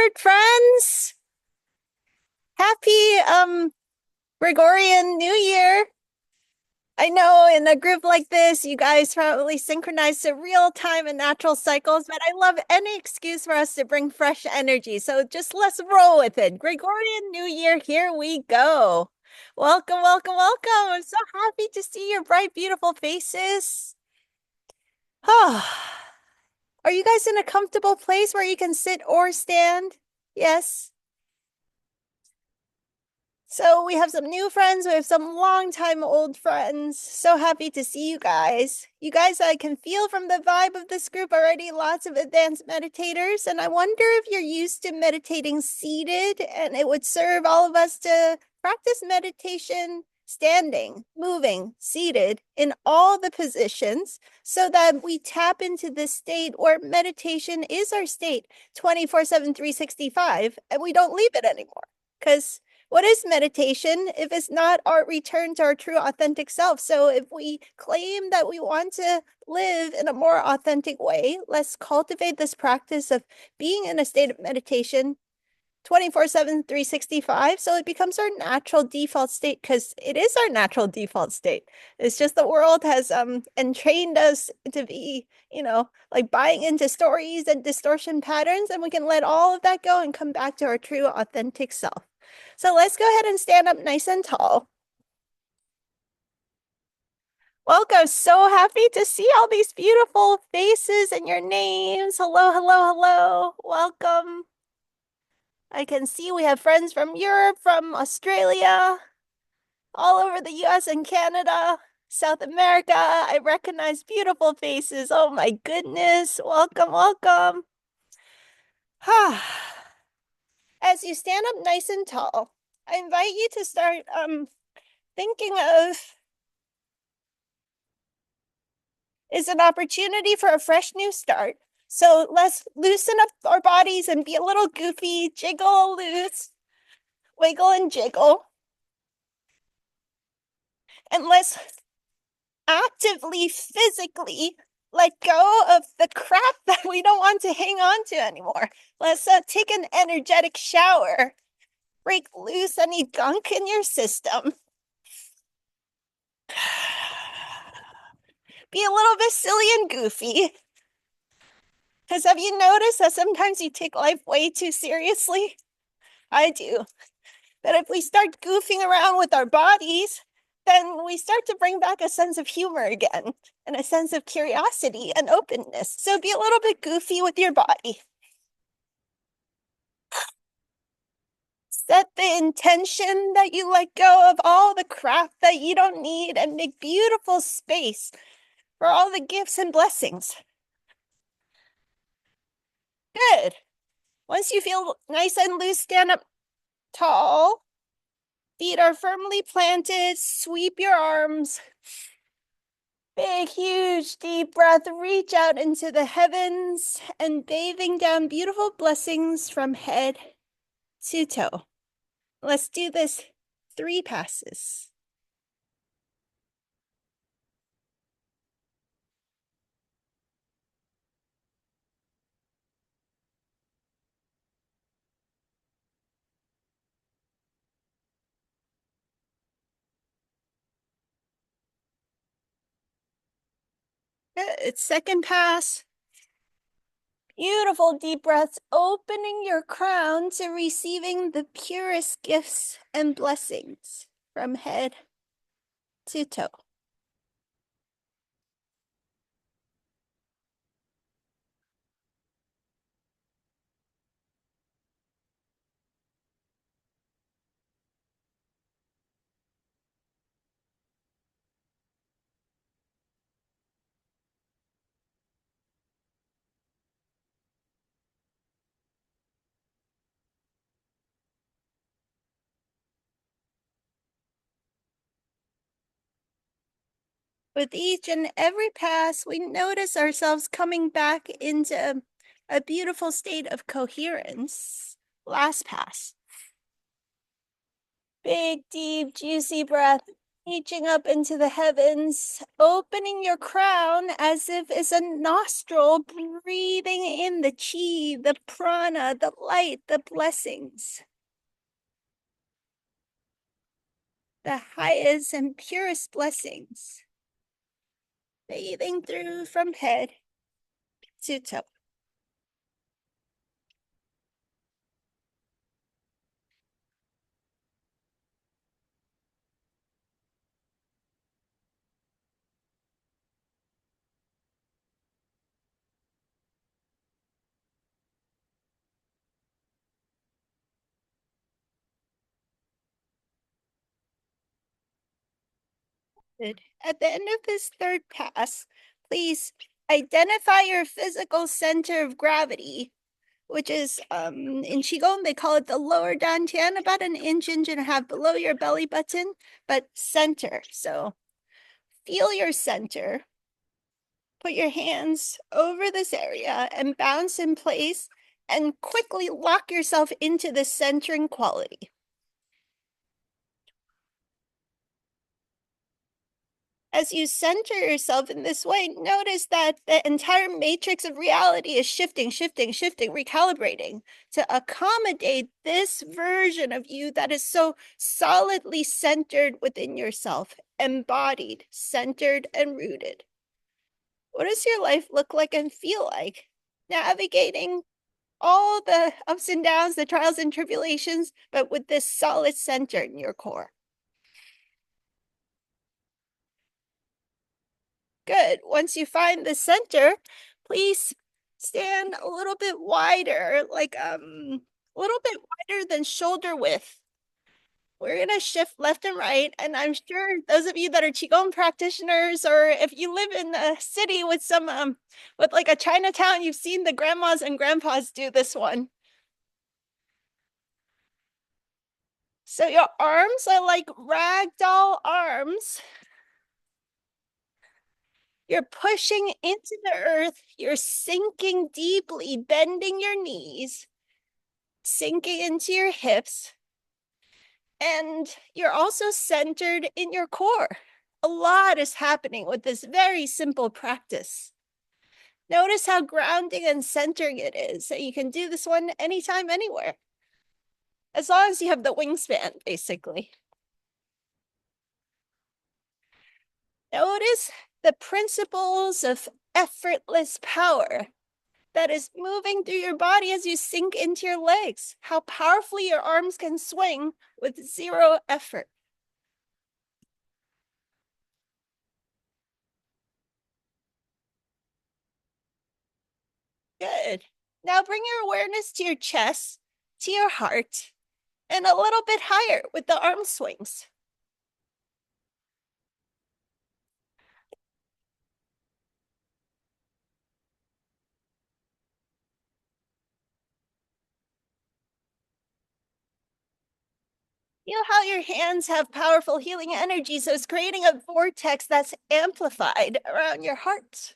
favorite friends. Happy Gregorian New Year. I know in a group like this, you guys probably synchronize to real time and natural cycles, but I love any excuse for us to bring fresh energy. So just let's roll with it. Gregorian New Year, here we go. Welcome, welcome, welcome. I'm so happy to see your bright, beautiful faces. Are you guys in a comfortable place where you can sit or stand? Yes. So we have some new friends. We have some longtime old friends. So happy to see you guys. You guys, I can feel from the vibe of this group already, lots of advanced meditators. And I wonder if you're used to meditating seated, and it would serve all of us to practice meditation standing, moving, seated in all the positions so that we tap into this state where meditation is our state 24/7, 365, and we don't leave it anymore. Because what is meditation if it's not our return to our true authentic self? So if we claim that we want to live in a more authentic way, let's cultivate this practice of being in a state of meditation 24/7, 365. So it becomes our natural default state because it is our natural default state. It's just the world has entrained us to be, like buying into stories and distortion patterns, and we can let all of that go and come back to our true authentic self. So let's go ahead and stand up nice and tall. Welcome. So happy to see all these beautiful faces and your names. Hello, hello, hello. Welcome. I can see we have friends from Europe, from Australia, all over the US and Canada, South America. I recognize beautiful faces. Oh my goodness. Welcome, welcome. As you stand up nice and tall, I invite you to start thinking of is an opportunity for a fresh new start. So let's loosen up our bodies and be a little goofy, jiggle loose, wiggle and jiggle. And let's actively, physically let go of the crap that we don't want to hang on to anymore. Let's take an energetic shower. Break loose any gunk in your system. Be a little bit silly and goofy. Because have you noticed that sometimes you take life way too seriously? I do. That if we start goofing around with our bodies, then we start to bring back a sense of humor again and a sense of curiosity and openness. So be a little bit goofy with your body. Set the intention that you let go of all the crap that you don't need and make beautiful space for all the gifts and blessings. Good. Once you feel nice and loose, stand up tall. Feet are firmly planted. Sweep your arms. Big, huge, deep breath. Reach out into the heavens and bathing down beautiful blessings from head to toe. Let's do this 3 passes. Good. Second pass. Beautiful deep breaths, opening your crown to receiving the purest gifts and blessings from head to toe. With each and every pass, we notice ourselves coming back into a beautiful state of coherence. Last pass. Big, deep, juicy breath. Reaching up into the heavens, opening your crown as if it's a nostril, breathing in the chi, the prana, the light, the blessings. The highest and purest blessings, bathing through from head to toe. At the end of this third pass, please identify your physical center of gravity, which is in Qigong, they call it the lower dantian, about an inch and a half below your belly button, but center. So feel your center. Put your hands over this area and bounce in place and quickly lock yourself into the centering quality. As you center yourself in this way, notice that the entire matrix of reality is shifting, recalibrating to accommodate this version of you that is so solidly centered within yourself, embodied, centered, and rooted. What does your life look like and feel like? Navigating all the ups and downs, the trials and tribulations, but with this solid center in your core. Good. Once you find the center, please stand a little bit wider, like a little bit wider than shoulder width. We're gonna shift left and right, and I'm sure those of you that are Qigong practitioners, or if you live in a city with some with like a Chinatown, you've seen the grandmas and grandpas do this one. So your arms are like ragdoll arms. You're pushing into the earth. You're sinking deeply, bending your knees, sinking into your hips. And you're also centered in your core. A lot is happening with this very simple practice. Notice how grounding and centering it is. So you can do this one anytime, anywhere. As long as you have the wingspan, basically. Notice the principles of effortless power that is moving through your body as you sink into your legs. How powerfully your arms can swing with zero effort. Good. Now bring your awareness to your chest, to your heart, and a little bit higher with the arm swings. Feel how your hands have powerful healing energy, so it's creating a vortex that's amplified around your heart.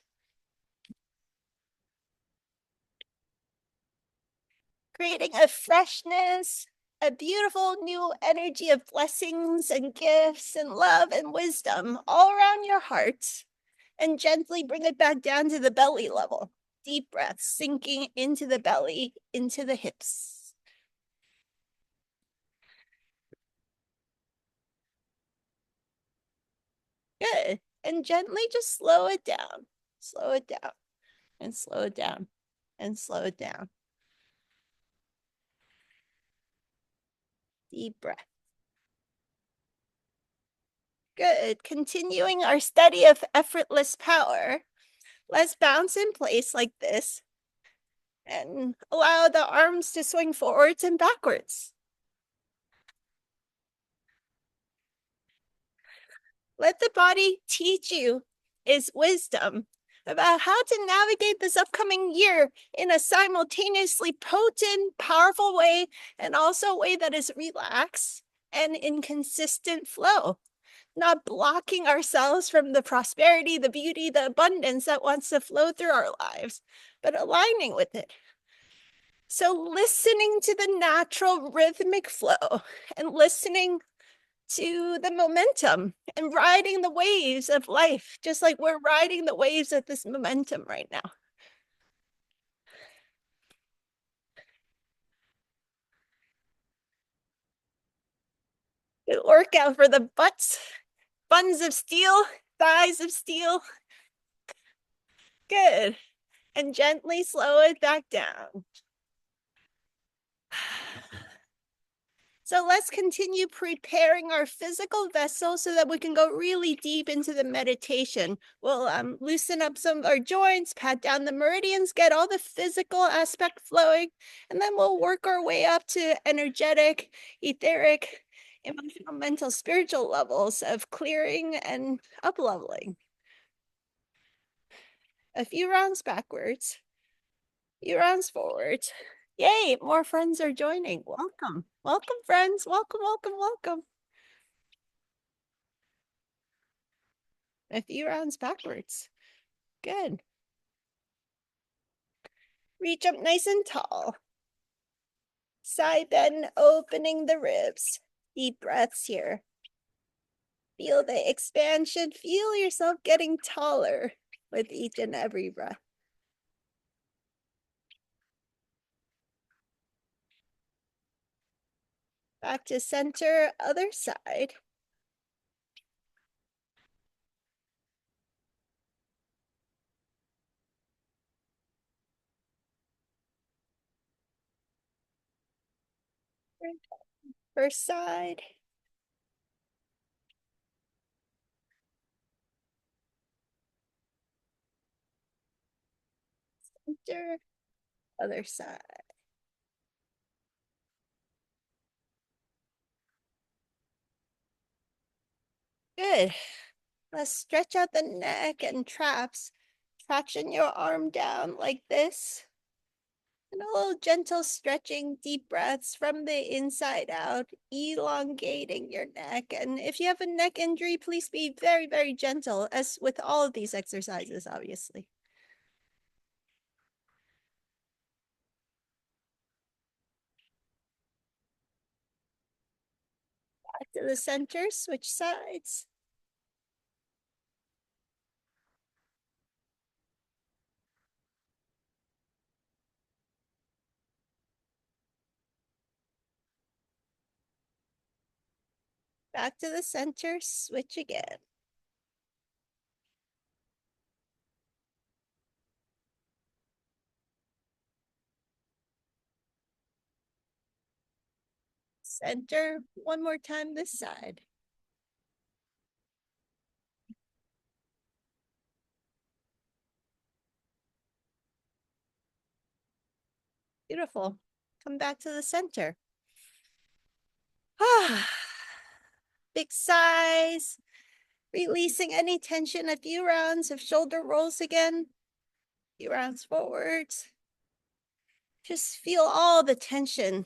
Creating a freshness, a beautiful new energy of blessings and gifts and love and wisdom all around your heart. And gently bring it back down to the belly level. Deep breaths, sinking into the belly, into the hips. Good. And gently just slow it down. Slow it down. And slow it down. And slow it down. Deep breath. Good. Continuing our study of effortless power. Let's bounce in place like this and allow the arms to swing forwards and backwards. Let the body teach you its wisdom about how to navigate this upcoming year in a simultaneously potent, powerful way, and also a way that is relaxed and in consistent flow, not blocking ourselves from the prosperity, the beauty, the abundance that wants to flow through our lives, but aligning with it. So listening to the natural rhythmic flow and listening to the momentum and riding the waves of life, just like we're riding the waves of this momentum right now. Good workout for the butts, buns of steel, thighs of steel. Good. And gently slow it back down. So let's continue preparing our physical vessel so that we can go really deep into the meditation. We'll loosen up some of our joints, pat down the meridians, get all the physical aspect flowing, and then we'll work our way up to energetic, etheric, emotional, mental, spiritual levels of clearing and up-leveling. A few rounds backwards, a few rounds forwards. Yay, more friends are joining. Welcome. Welcome, friends. Welcome, welcome, welcome. A few rounds backwards. Good. Reach up nice and tall. Side bend, opening the ribs. Deep breaths here. Feel the expansion. Feel yourself getting taller with each and every breath. Back to center, other side. First side. Center, other side. Good. Let's stretch out the neck and traps. Traction your arm down like this. And a little gentle stretching, deep breaths from the inside out, elongating your neck. And if you have a neck injury, please be very, very gentle, as with all of these exercises, obviously. Back to the center, switch sides. Back to the center, switch again. Center, one more time this side. Beautiful. Come back to the center. Big sighs. Releasing any tension, a few rounds of shoulder rolls again. A few rounds forwards. Just feel all the tension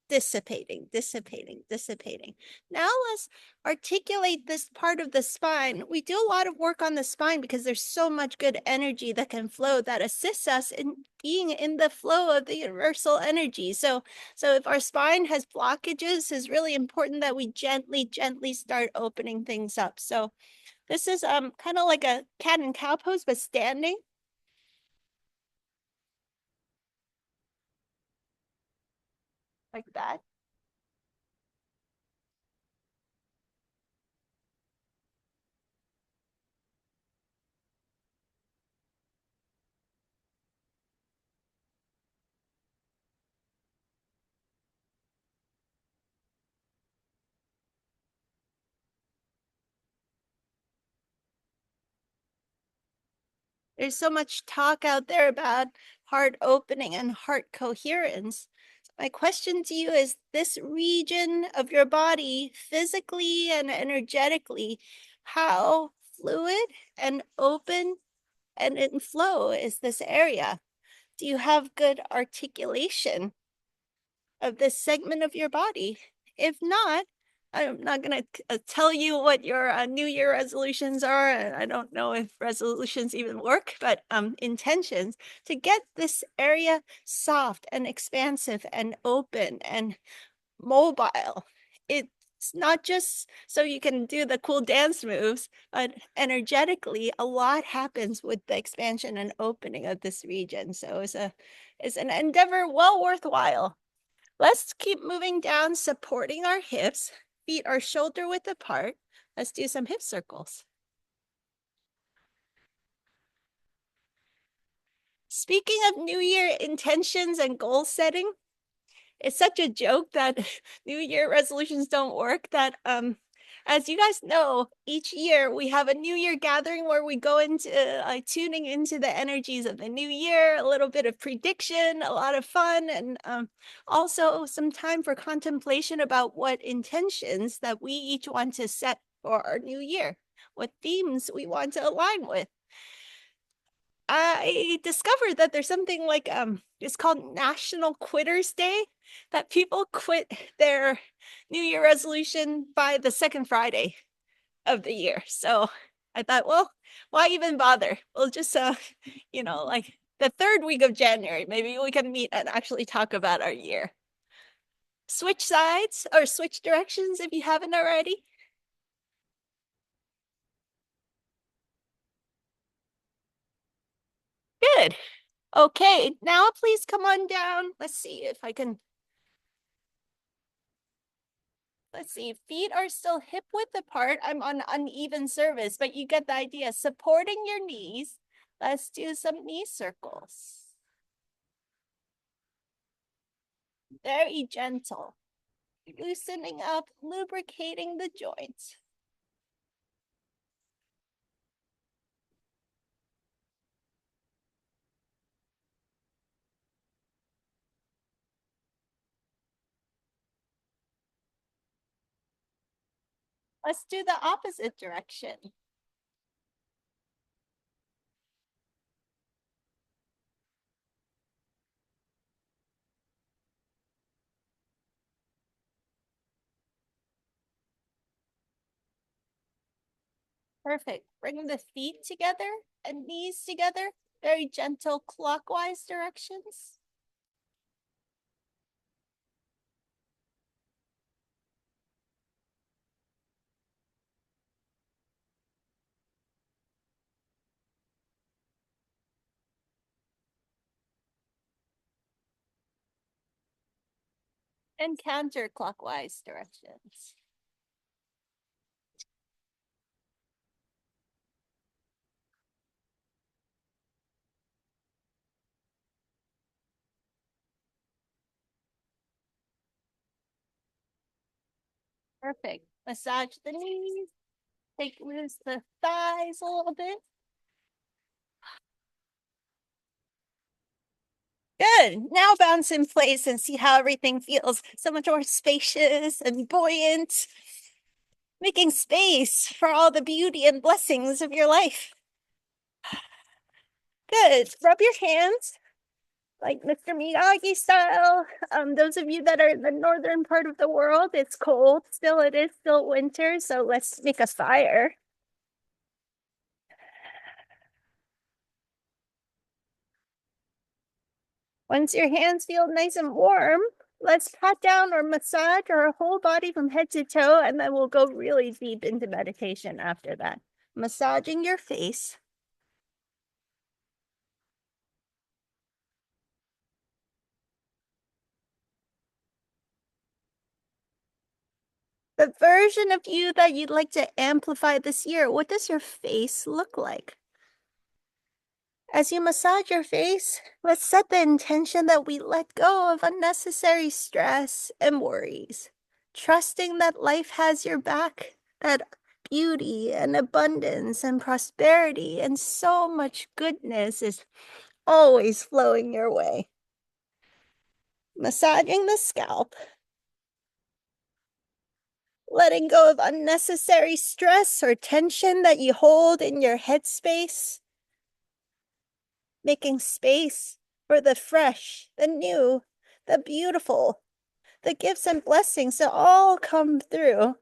dissipating, dissipating, dissipating. Now let's articulate this part of the spine. We do a lot of work on the spine because there's so much good energy that can flow that assists us in being in the flow of the universal energy. So if our spine has blockages, it's really important that we gently, gently start opening things up. So this is kind of like a cat and cow pose, but standing like that. There's so much talk out there about heart opening and heart coherence. So my question to you is, this region of your body, physically and energetically, how fluid and open and in flow is this area? Do you have good articulation of this segment of your body? If not, I'm not going to tell you what your New Year resolutions are. I don't know if resolutions even work, but intentions to get this area soft and expansive and open and mobile. It It's not just so you can do the cool dance moves, but energetically, a lot happens with the expansion and opening of this region. So it's an endeavor well worthwhile. Let's keep moving down, supporting our hips. Feet are shoulder width apart. Let's do some hip circles. Speaking of New Year intentions and goal setting, it's such a joke that New Year resolutions don't work that as you guys know, each year we have a New Year gathering where we go into tuning into the energies of the new year, a little bit of prediction, a lot of fun, and also some time for contemplation about what intentions that we each want to set for our new year, what themes we want to align with. I discovered that there's something like it's called National Quitters Day, that people quit their New Year resolution by the second Friday of the year. So I thought, well, why even bother? We'll just like the third week of January, maybe we can meet and actually talk about our year. Switch sides or switch directions if you haven't already. Good. Okay, now please come on down. Let's see if I can. Let's see, feet are still hip width apart. I'm on uneven surface, but you get the idea. Supporting your knees. Let's do some knee circles. Very gentle. Loosening up, lubricating the joints. Let's do the opposite direction. Perfect. Bring the feet together and knees together. Very gentle clockwise directions. And counterclockwise directions. Perfect. Massage the knees. Take loose the thighs a little bit. Good. Now bounce in place and see how everything feels so much more spacious and buoyant, making space for all the beauty and blessings of your life. Good. Rub your hands like Mr. Miyagi style. Those of you that are in the northern part of the world, it's cold. Still, it is still winter, so let's make a fire. Once your hands feel nice and warm, let's pat down or massage our whole body from head to toe, and then we'll go really deep into meditation after that. Massaging your face. The version of you that you'd like to amplify this year, what does your face look like? As you massage your face, let's set the intention that we let go of unnecessary stress and worries, trusting that life has your back, that beauty and abundance and prosperity and so much goodness is always flowing your way. Massaging the scalp, letting go of unnecessary stress or tension that you hold in your headspace, making space for the fresh, the new, the beautiful, the gifts and blessings to all come through.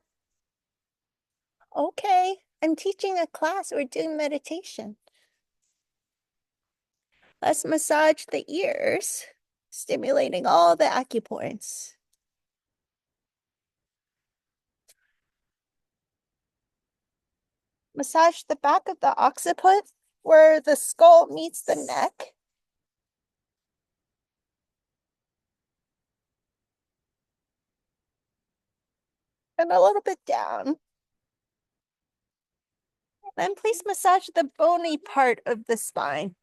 Okay, I'm teaching a class. We're doing meditation. Let's massage the ears, stimulating all the acupoints. Massage the back of the occiput where the skull meets the neck. And a little bit down. Then please massage the bony part of the spine.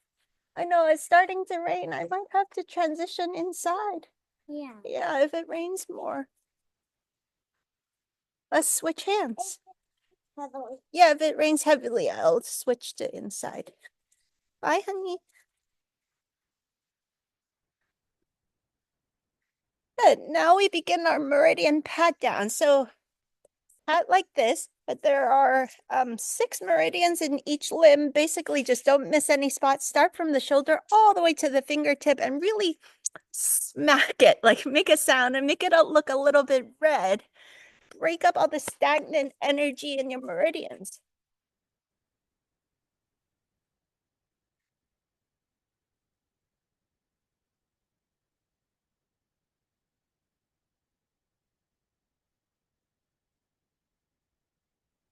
I know it's starting to rain. I might have to transition inside. Yeah, if it rains more. Let's switch hands. Yeah, if it rains heavily, I'll switch to inside. Bye, honey. Good. Now we begin our meridian pat down. So pat like this, but there are 6 meridians in each limb. Basically, just don't miss any spots. Start from the shoulder all the way to the fingertip and really smack it, like make a sound and make it look a little bit red. Break up all the stagnant energy in your meridians.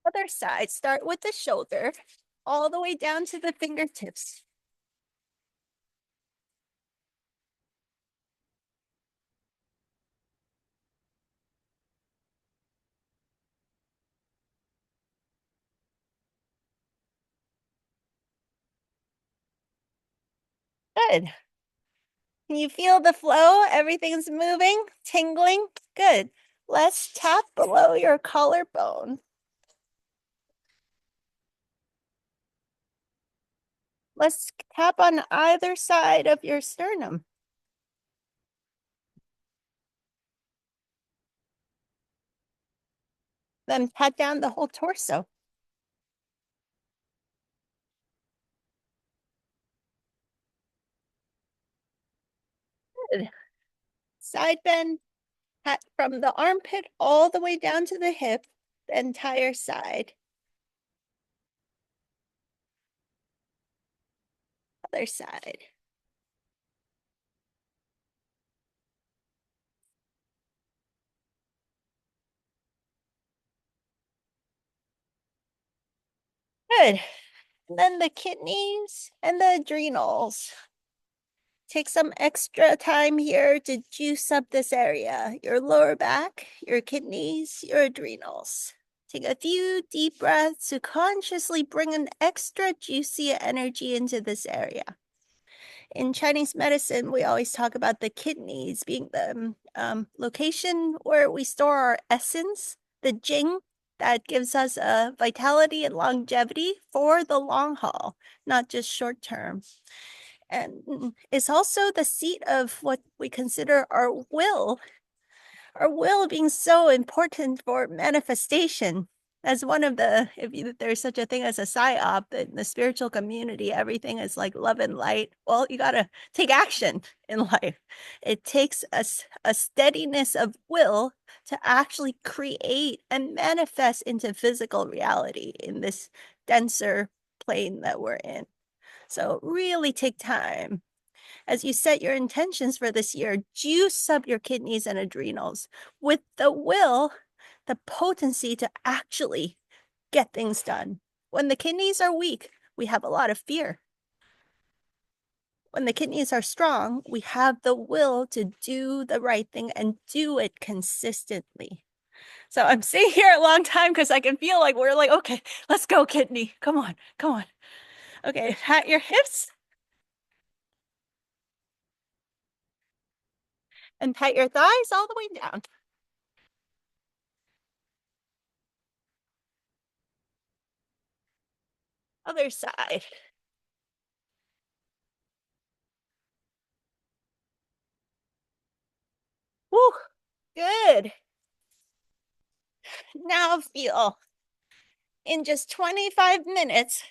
Other side, start with the shoulder all the way down to the fingertips. Good. Can you feel the flow? Everything's moving, tingling. Good. Let's tap below your collarbone. Let's tap on either side of your sternum. Then pat down the whole torso. Good. Side bend, pat from the armpit all the way down to the hip, the entire side. Other side. Good. And then the kidneys and the adrenals. Take some extra time here to juice up this area, your lower back, your kidneys, your adrenals. Take a few deep breaths to consciously bring an extra juicy energy into this area. In Chinese medicine, we always talk about the kidneys being the location where we store our essence, the Jing that gives us a vitality and longevity for the long haul, not just short term. And it's also the seat of what we consider our will being so important for manifestation. As one of the, there's such a thing as a psyop in the spiritual community, everything is like love and light. Well, you got to take action in life. It takes a steadiness of will to actually create and manifest into physical reality in this denser plane that we're in. So really take time as you set your intentions for this year. Juice up your kidneys and adrenals with the will, the potency to actually get things done. When the kidneys are weak, we have a lot of fear. When the kidneys are strong, we have the will to do the right thing and do it consistently. So I'm staying here a long time because I can feel like we're like, okay, let's go, kidney. Come on, come on. Okay, pat your hips and pat your thighs all the way down. Other side. Woo, good. Now feel in just 25 minutes,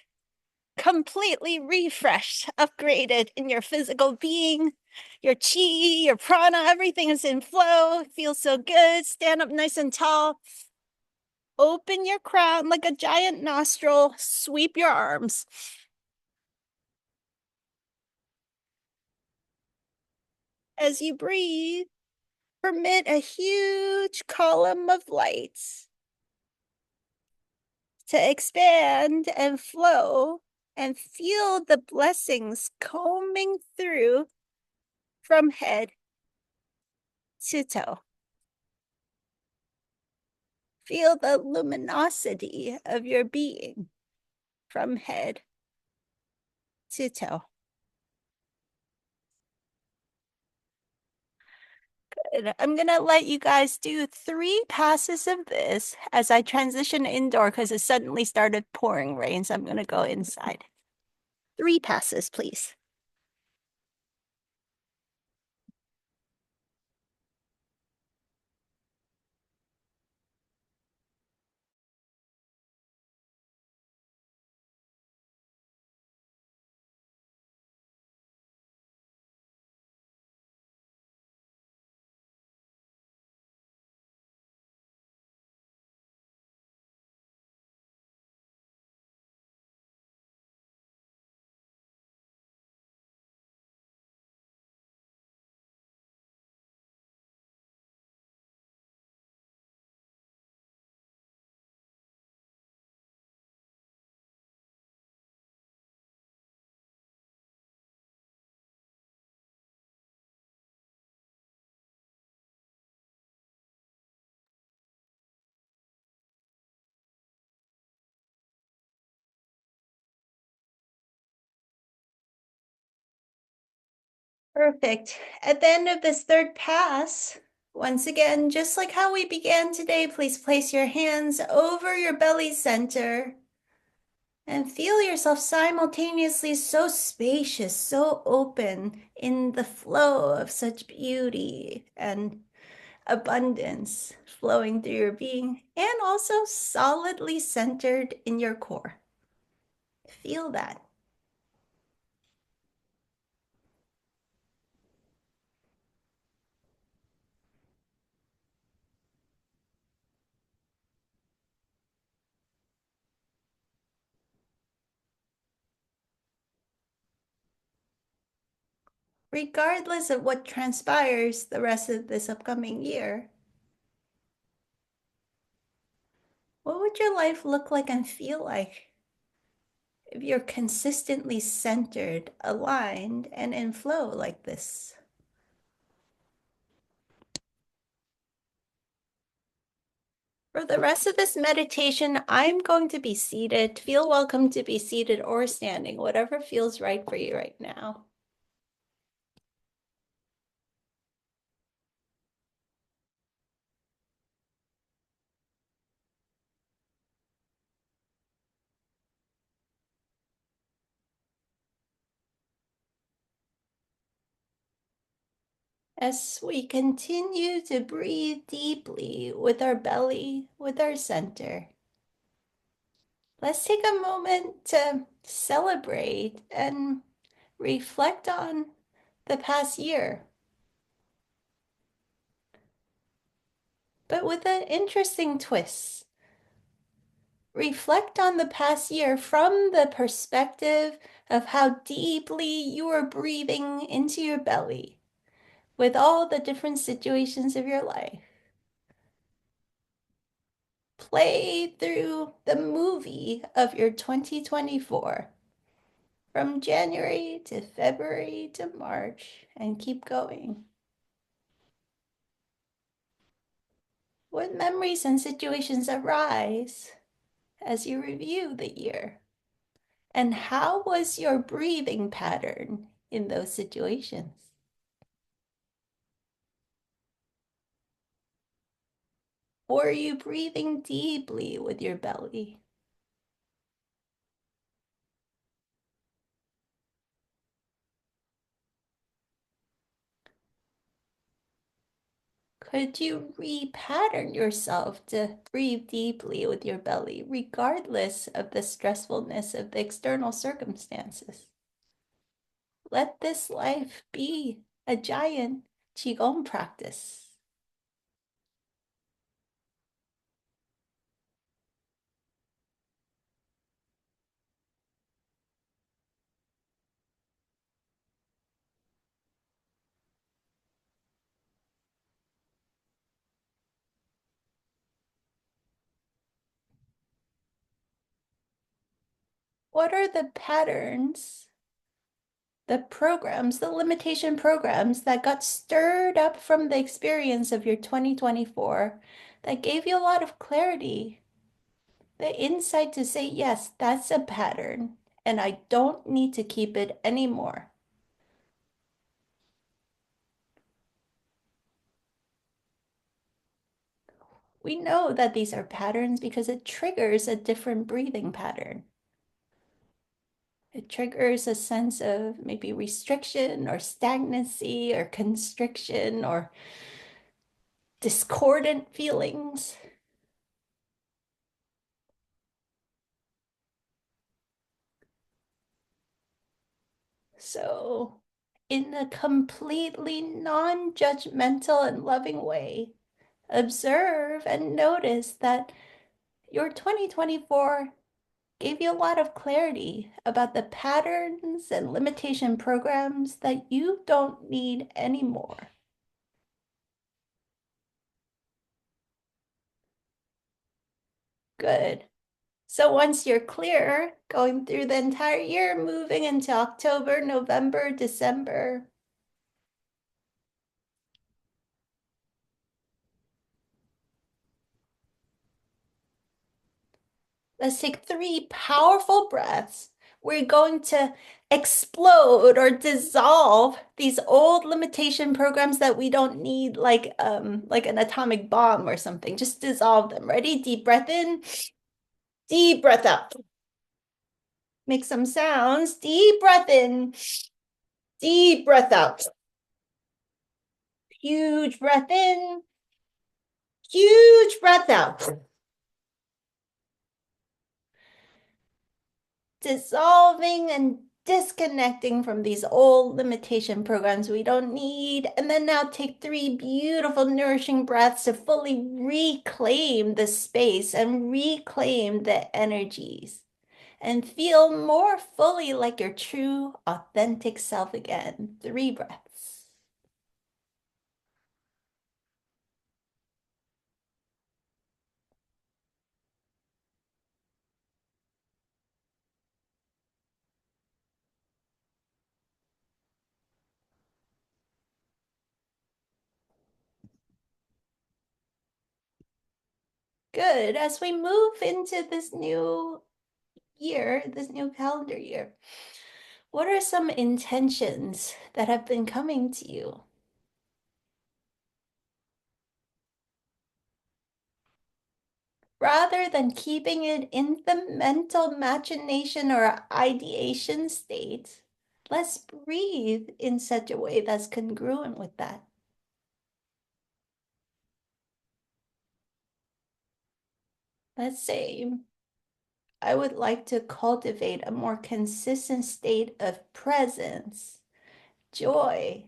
completely refreshed, upgraded in your physical being, your chi, your prana, everything is in flow. Feels so good. Stand up nice and tall. Open your crown like a giant nostril. Sweep your arms. As you breathe, permit a huge column of lights to expand and flow and feel the blessings combing through from head to toe. Feel the luminosity of your being from head to toe. Good. I'm going to let you guys do 3 passes of this as I transition indoor because it suddenly started pouring rain, so I'm going to go inside. 3 passes, please. Perfect. At the end of this 3rd pass, once again, just like how we began today, please place your hands over your belly center and feel yourself simultaneously so spacious, so open in the flow of such beauty and abundance flowing through your being, and also solidly centered in your core. Feel that. Regardless of what transpires the rest of this upcoming year, what would your life look like and feel like if you're consistently centered, aligned, and in flow like this? For the rest of this meditation, I'm going to be seated. Feel welcome to be seated or standing, whatever feels right for you right now. As we continue to breathe deeply with our belly, with our center, let's take a moment to celebrate and reflect on the past year, but with an interesting twist. Reflect on the past year from the perspective of how deeply you are breathing into your belly with all the different situations of your life. Play through the movie of your 2024 from January to February to March and keep going. What memories and situations arise as you review the year? And how was your breathing pattern in those situations? Were you breathing deeply with your belly? Could you repattern yourself to breathe deeply with your belly, regardless of the stressfulness of the external circumstances? Let this life be a giant Qigong practice. What are the patterns, the programs, the limitation programs that got stirred up from the experience of your 2024 that gave you a lot of clarity, the insight to say, yes, that's a pattern, and I don't need to keep it anymore? We know that these are patterns because it triggers a different breathing pattern. It triggers a sense of maybe restriction or stagnancy or constriction or discordant feelings. So, in a completely non-judgmental and loving way, observe and notice that your 2024 gave you a lot of clarity about the patterns and limitation programs that you don't need anymore. Good. So once you're clear, going through the entire year, moving into October, November, December, let's take 3 powerful breaths. We're going to explode or dissolve these old limitation programs that we don't need, like an atomic bomb or something. Just dissolve them. Ready? Deep breath in, deep breath out. Make some sounds. Deep breath in, deep breath out. Huge breath in, huge breath out. Dissolving and disconnecting from these old limitation programs we don't need. And then now take 3 beautiful, nourishing breaths to fully reclaim the space and reclaim the energies and feel more fully like your true, authentic self again. 3 breaths. Good. As we move into this new year, this new calendar year, what are some intentions that have been coming to you? Rather than keeping it in the mental machination or ideation state, let's breathe in such a way that's congruent with that. Let's say, I would like to cultivate a more consistent state of presence, joy,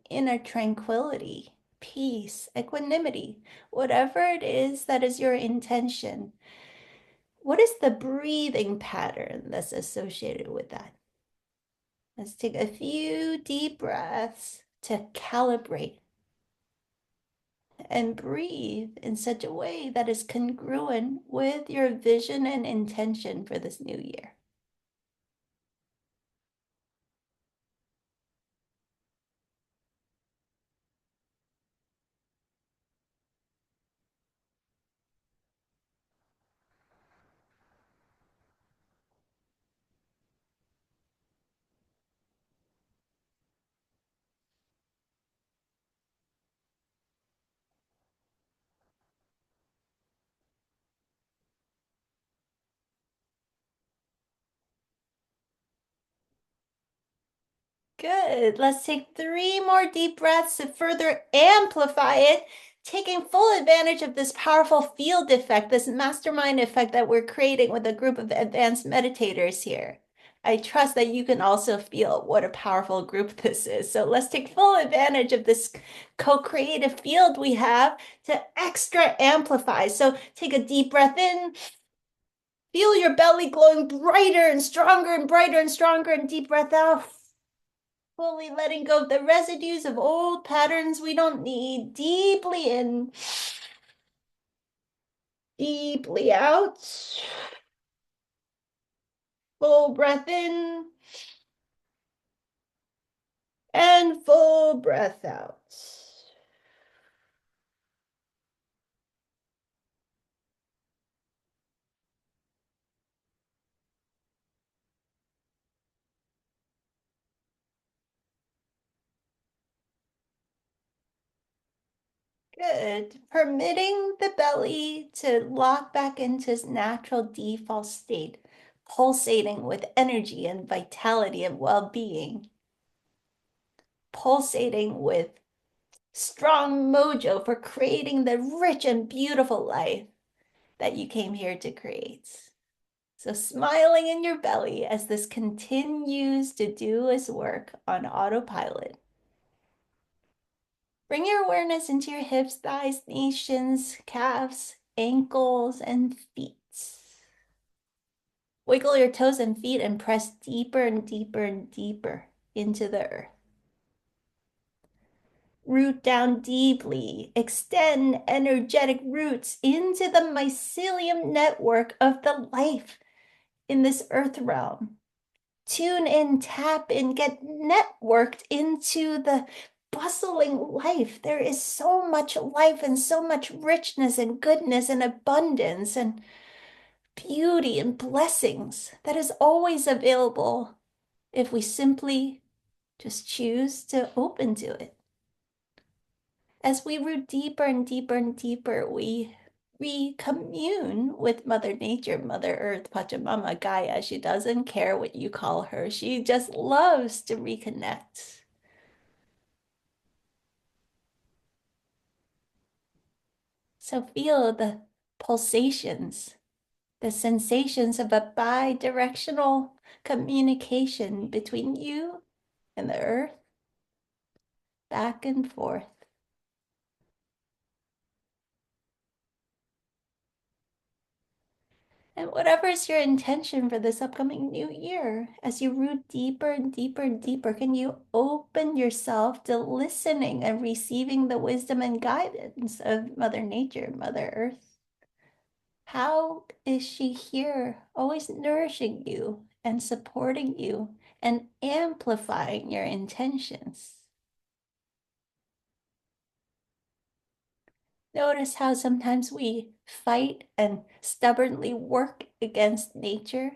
inner tranquility, peace, equanimity, whatever it is that is your intention. What is the breathing pattern that's associated with that? Let's take a few deep breaths to calibrate and breathe in such a way that is congruent with your vision and intention for this new year. Good. Let's take 3 more deep breaths to further amplify it, taking full advantage of this powerful field effect, this mastermind effect that we're creating with a group of advanced meditators here. I trust that you can also feel what a powerful group this is. So let's take full advantage of this co-creative field we have to extra amplify. So take a deep breath in. Feel your belly glowing brighter and stronger and brighter and stronger, and deep breath out. Fully letting go of the residues of old patterns we don't need. Deeply in, deeply out. Full breath in and full breath out. Good. Permitting the belly to lock back into its natural default state, pulsating with energy and vitality and well-being, pulsating with strong mojo for creating the rich and beautiful life that you came here to create. So smiling in your belly as this continues to do its work on autopilot. Bring your awareness into your hips, thighs, knees, shins, calves, ankles, and feet. Wiggle your toes and feet and press deeper and deeper and deeper into the earth. Root down deeply. Extend energetic roots into the mycelium network of the life in this earth realm. Tune in, tap in, get networked into the bustling life. There is so much life and so much richness and goodness and abundance and beauty and blessings that is always available if we simply just choose to open to it. As we root deeper and deeper and deeper, we commune with Mother Nature, Mother Earth, Pachamama, Gaia. She doesn't care what you call her. She just loves to reconnect. So feel the pulsations, the sensations of a bi-directional communication between you and the earth, back and forth. And whatever is your intention for this upcoming new year, as you root deeper and deeper and deeper, can you open yourself to listening and receiving the wisdom and guidance of Mother Nature, Mother Earth? How is she here, always nourishing you and supporting you and amplifying your intentions? Notice how sometimes we fight and stubbornly work against nature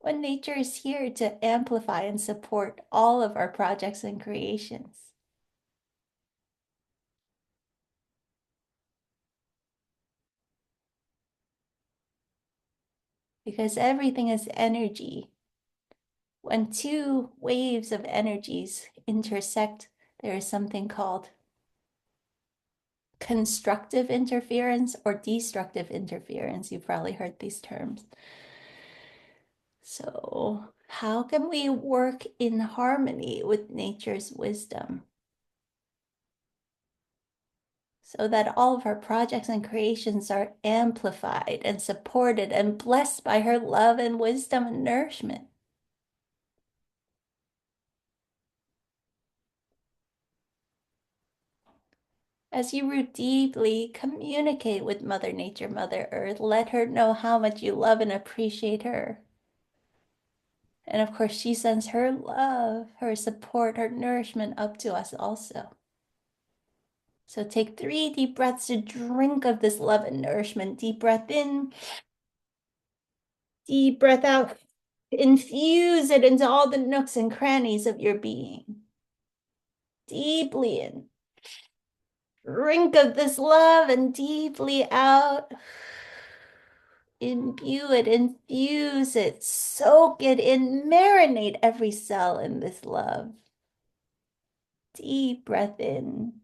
when nature is here to amplify and support all of our projects and creations. Because everything is energy. When two waves of energies intersect, there is something called constructive interference or destructive interference. You've probably heard these terms. So, how can we work in harmony with nature's wisdom so that all of our projects and creations are amplified and supported and blessed by her love and wisdom and nourishment? As you root deeply, communicate with Mother Nature, Mother Earth. Let her know how much you love and appreciate her. And of course, she sends her love, her support, her nourishment up to us also. So take 3 deep breaths to drink of this love and nourishment. Deep breath in, deep breath out. Infuse it into all the nooks and crannies of your being. Deeply in. Drink of this love and deeply out. Imbue it, infuse it, soak it in, marinate every cell in this love. Deep breath in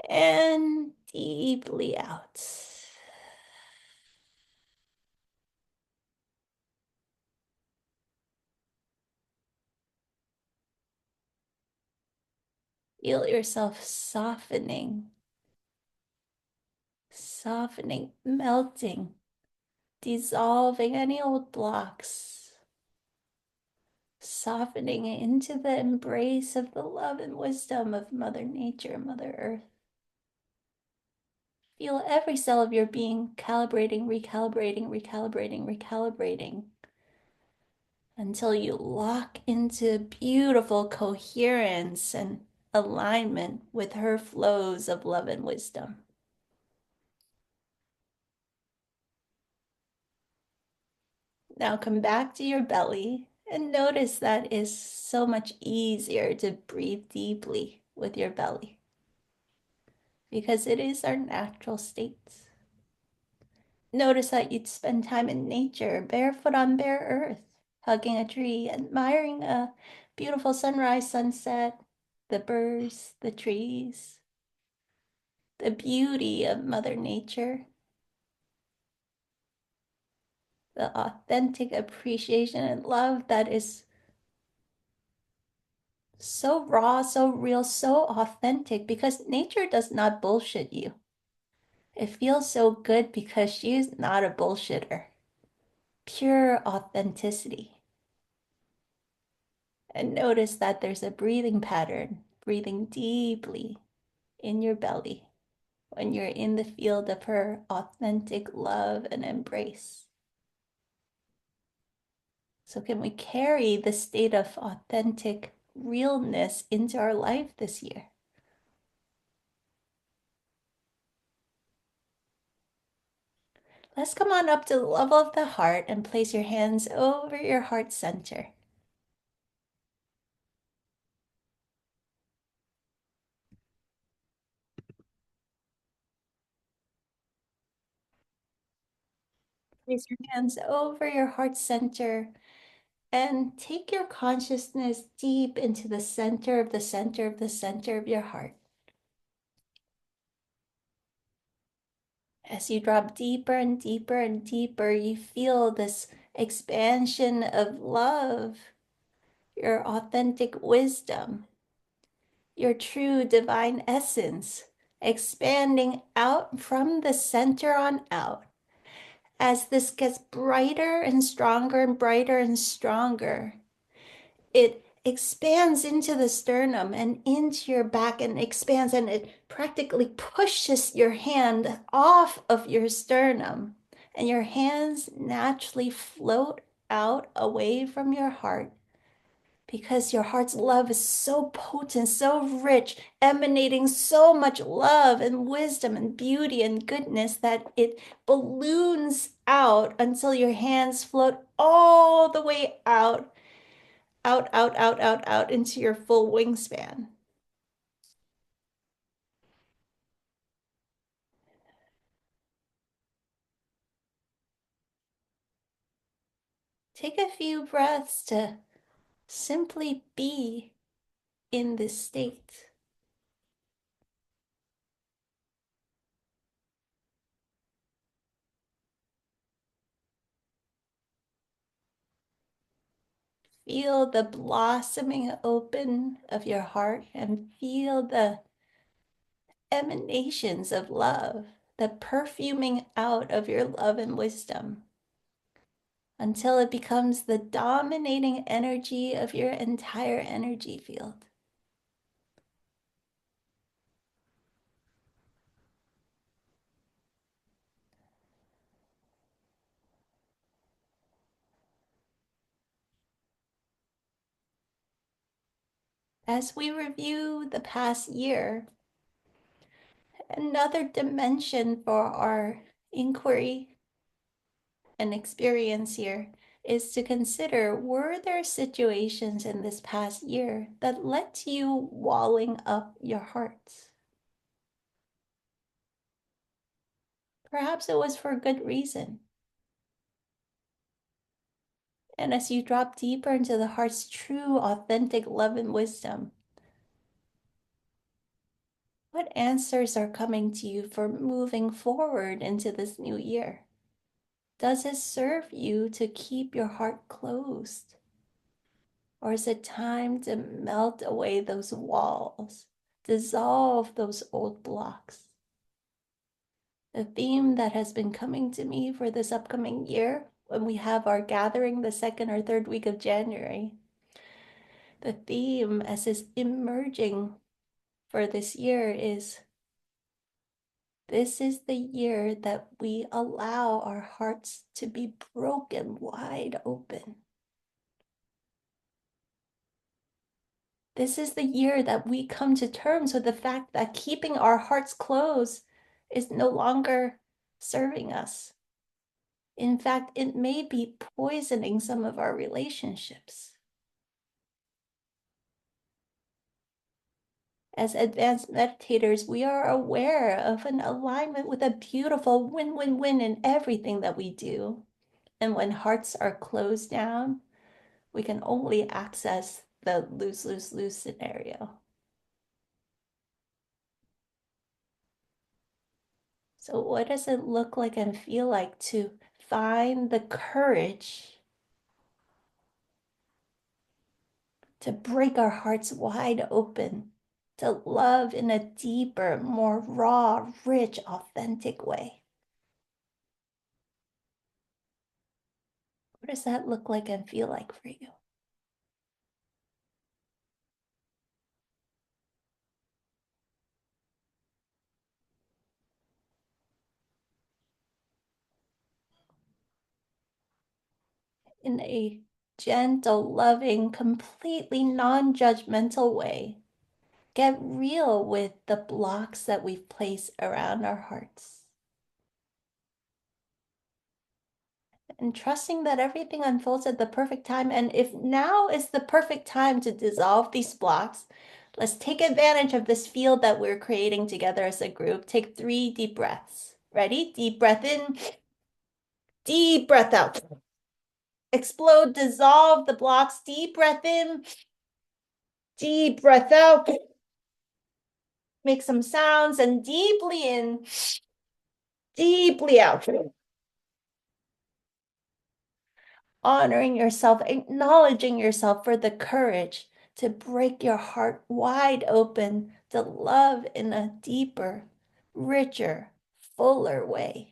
and deeply out. Feel yourself softening, melting, dissolving any old blocks, softening into the embrace of the love and wisdom of Mother Nature, Mother Earth. Feel every cell of your being calibrating, recalibrating, recalibrating, recalibrating until you lock into beautiful coherence and alignment with her flows of love and wisdom. Now come back to your belly and notice that is so much easier to breathe deeply with your belly because it is our natural state. Notice that you'd spend time in nature, barefoot on bare earth, hugging a tree, admiring a beautiful sunrise, sunset, the birds, the trees, the beauty of Mother Nature, the authentic appreciation and love that is so raw, so real, so authentic because nature does not bullshit you. It feels so good because she's not a bullshitter. Pure authenticity. And notice that there's a breathing pattern, breathing deeply in your belly when you're in the field of her authentic love and embrace. So, can we carry the state of authentic realness into our life this year? Let's come on up to the level of the heart and place your hands over your heart center. Place your hands over your heart center and take your consciousness deep into the center of the center of the center of your heart. As you drop deeper and deeper and deeper, you feel this expansion of love, your authentic wisdom, your true divine essence, expanding out from the center on out. As this gets brighter and stronger and brighter and stronger, it expands into the sternum and into your back and expands, and it practically pushes your hand off of your sternum, and your hands naturally float out away from your heart because your heart's love is so potent, so rich, emanating so much love and wisdom and beauty and goodness that it balloons out until your hands float all the way out, out, out, out, out, out into your full wingspan. Take a few breaths to simply be in this state. Feel the blossoming open of your heart and feel the emanations of love, the perfuming out of your love and wisdom until it becomes the dominating energy of your entire energy field. As we review the past year, another dimension for our inquiry and experience here is to consider, were there situations in this past year that led to you walling up your heart? Perhaps it was for a good reason. And as you drop deeper into the heart's true, authentic love and wisdom, what answers are coming to you for moving forward into this new year? Does it serve you to keep your heart closed? Or is it time to melt away those walls, dissolve those old blocks? The theme that has been coming to me for this upcoming year, when we have our gathering the second or third week of January, the theme as is emerging for this year is This is the year that we allow our hearts to be broken wide open. This is the year that we come to terms with the fact that keeping our hearts closed is no longer serving us. In fact, it may be poisoning some of our relationships. As advanced meditators, we are aware of an alignment with a beautiful win-win-win in everything that we do. And when hearts are closed down, we can only access the lose-lose-lose scenario. So what does it look like and feel like to find the courage to break our hearts wide open, to love in a deeper, more raw, rich, authentic way? What does that look like and feel like for you? In a gentle, loving, completely non-judgmental way, get real with the blocks that we've placed around our hearts. And trusting that everything unfolds at the perfect time. And if now is the perfect time to dissolve these blocks, let's take advantage of this field that we're creating together as a group. Take 3 deep breaths. Ready? Deep breath in, deep breath out. Explode, dissolve the blocks. Deep breath in, deep breath out. Make some sounds and deeply in, deeply out. Honoring yourself, acknowledging yourself for the courage to break your heart wide open, to love in a deeper, richer, fuller way.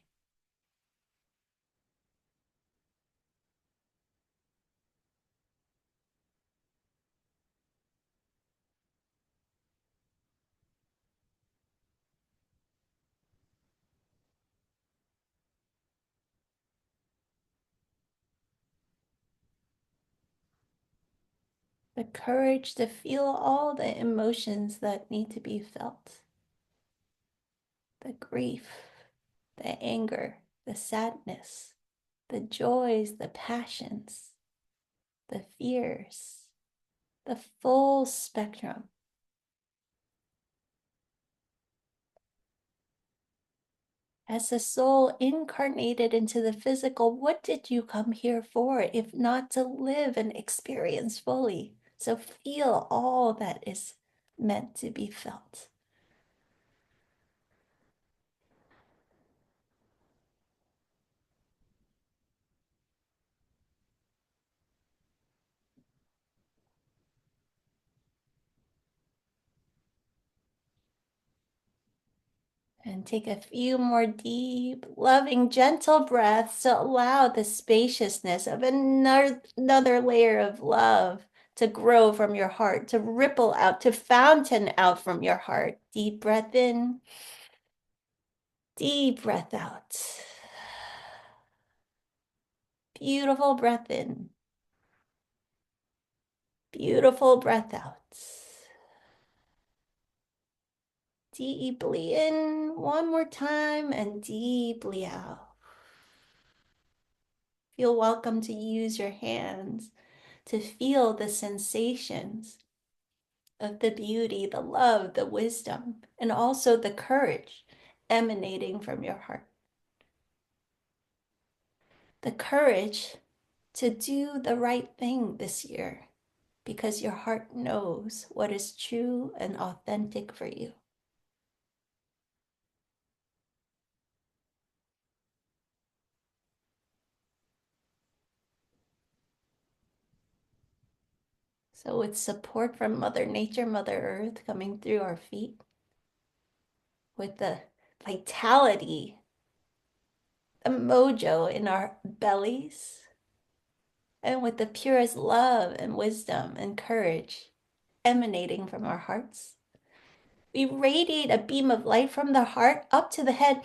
The courage to feel all the emotions that need to be felt. The grief, the anger, the sadness, the joys, the passions, the fears, the full spectrum. As the soul incarnated into the physical, what did you come here for if not to live and experience fully? So feel all that is meant to be felt. And take a few more deep, loving, gentle breaths to allow the spaciousness of another layer of love to grow from your heart, to ripple out, to fountain out from your heart. Deep breath in, deep breath out. Beautiful breath in, beautiful breath out. Deeply in one more time and deeply out. Feel welcome to use your hands to feel the sensations of the beauty, the love, the wisdom, and also the courage emanating from your heart. The courage to do the right thing this year because your heart knows what is true and authentic for you. So with support from Mother Nature, Mother Earth coming through our feet, with the vitality, the mojo in our bellies, and with the purest love and wisdom and courage emanating from our hearts, We radiate a beam of light from the heart up to the head,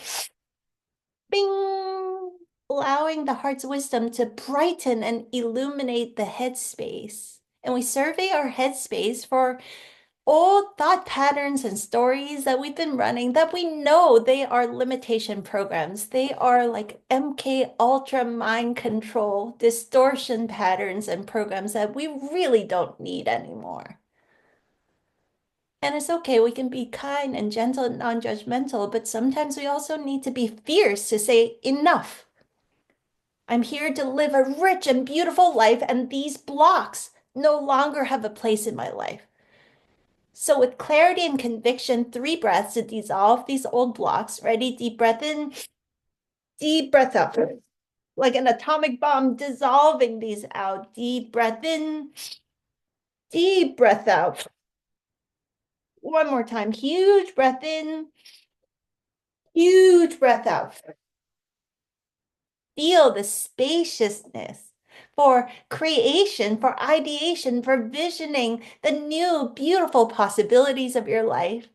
bing, allowing the heart's wisdom to brighten and illuminate the headspace. And we survey our headspace for old thought patterns and stories that we've been running that we know they are limitation programs. They are like MK Ultra mind control, distortion patterns and programs that we really don't need anymore. And it's okay, we can be kind and gentle and non-judgmental, but sometimes we also need to be fierce to say enough. I'm here to live a rich and beautiful life, and these blocks no longer have a place in my life. So with clarity and conviction, 3 breaths to dissolve these old blocks. Ready? Deep breath in, deep breath out. Like an atomic bomb, dissolving these out. Deep breath in, deep breath out. One more time. Huge breath in, huge breath out. Feel the spaciousness for creation, for ideation, for visioning the new, beautiful possibilities of your life.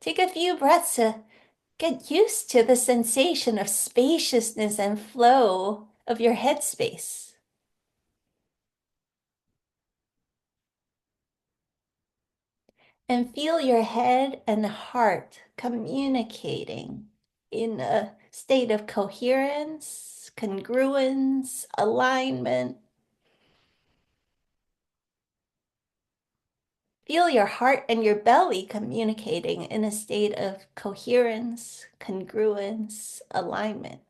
Take a few breaths to get used to the sensation of spaciousness and flow of your headspace. And feel your head and heart communicating in a state of coherence, congruence, alignment. Feel your heart and your belly communicating in a state of coherence, congruence, alignment.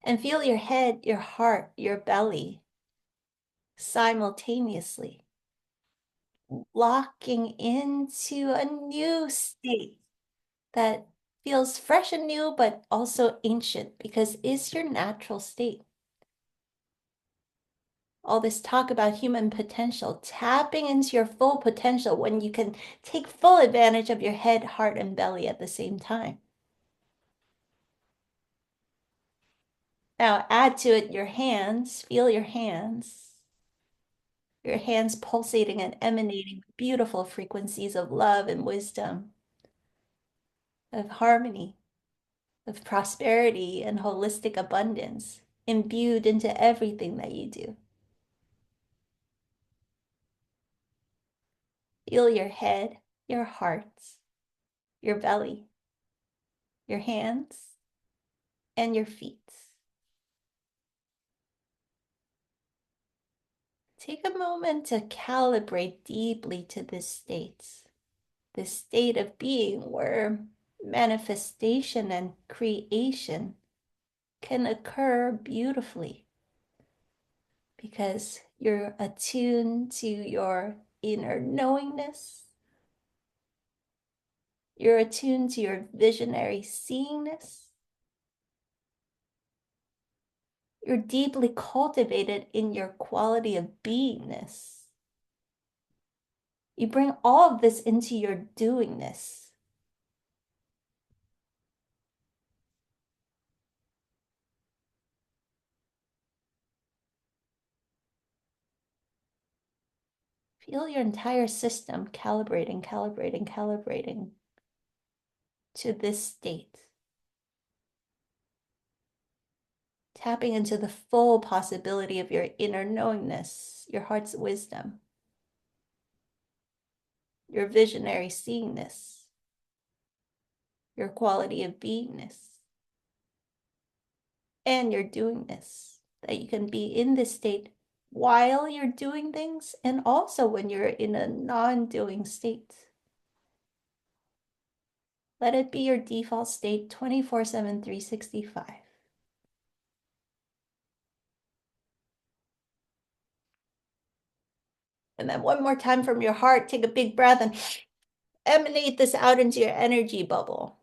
And feel your head, your heart, your belly simultaneously locking into a new state that feels fresh and new, but also ancient because it's your natural state. All this talk about human potential, tapping into your full potential when you can take full advantage of your head, heart, and belly at the same time. Now add to it your hands, feel your hands pulsating and emanating beautiful frequencies of love and wisdom, of harmony, of prosperity and holistic abundance imbued into everything that you do. Feel your head, your heart, your belly, your hands, and your feet. Take a moment to calibrate deeply to this state of being where manifestation and creation can occur beautifully because you're attuned to your inner knowingness. You're attuned to your visionary seeingness. You're deeply cultivated in your quality of beingness. You bring all of this into your doingness. Feel your entire system calibrating, calibrating, calibrating to this state. Tapping into the full possibility of your inner knowingness, your heart's wisdom, your visionary seeingness, your quality of beingness, and your doingness. That you can be in this state while you're doing things and also when you're in a non-doing state. Let it be your default state 24/7, 365. And then one more time from your heart, take a big breath and emanate this out into your energy bubble.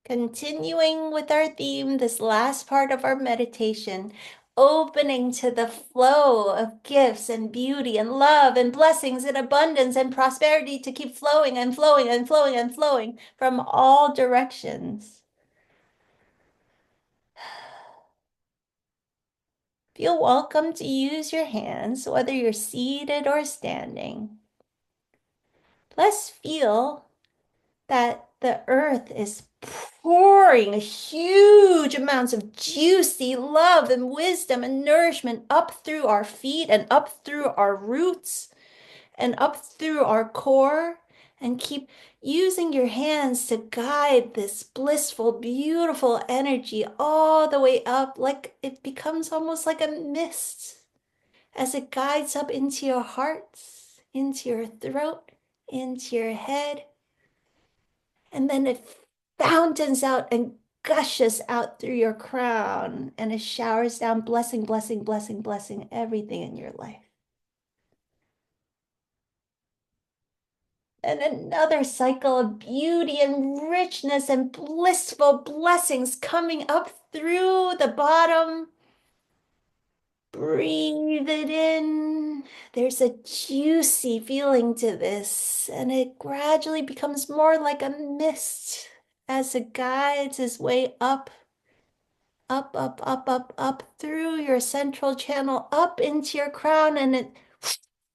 Continuing with our theme, this last part of our meditation, opening to the flow of gifts and beauty and love and blessings and abundance and prosperity to keep flowing and flowing and flowing and flowing from all directions. Feel welcome to use your hands, whether you're seated or standing. Let's feel that the earth is pouring huge amounts of juicy love and wisdom and nourishment up through our feet and up through our roots and up through our core. And keep using your hands to guide this blissful, beautiful energy all the way up, like it becomes almost like a mist as it guides up into your hearts, into your throat, into your head, and then it fountains out and gushes out through your crown, and it showers down blessing, blessing, blessing, blessing everything in your life. And another cycle of beauty and richness and blissful blessings coming up through the bottom. Breathe it in. There's a juicy feeling to this, and it gradually becomes more like a mist as it guides its way up, up, up, up, up, up through your central channel, up into your crown, and it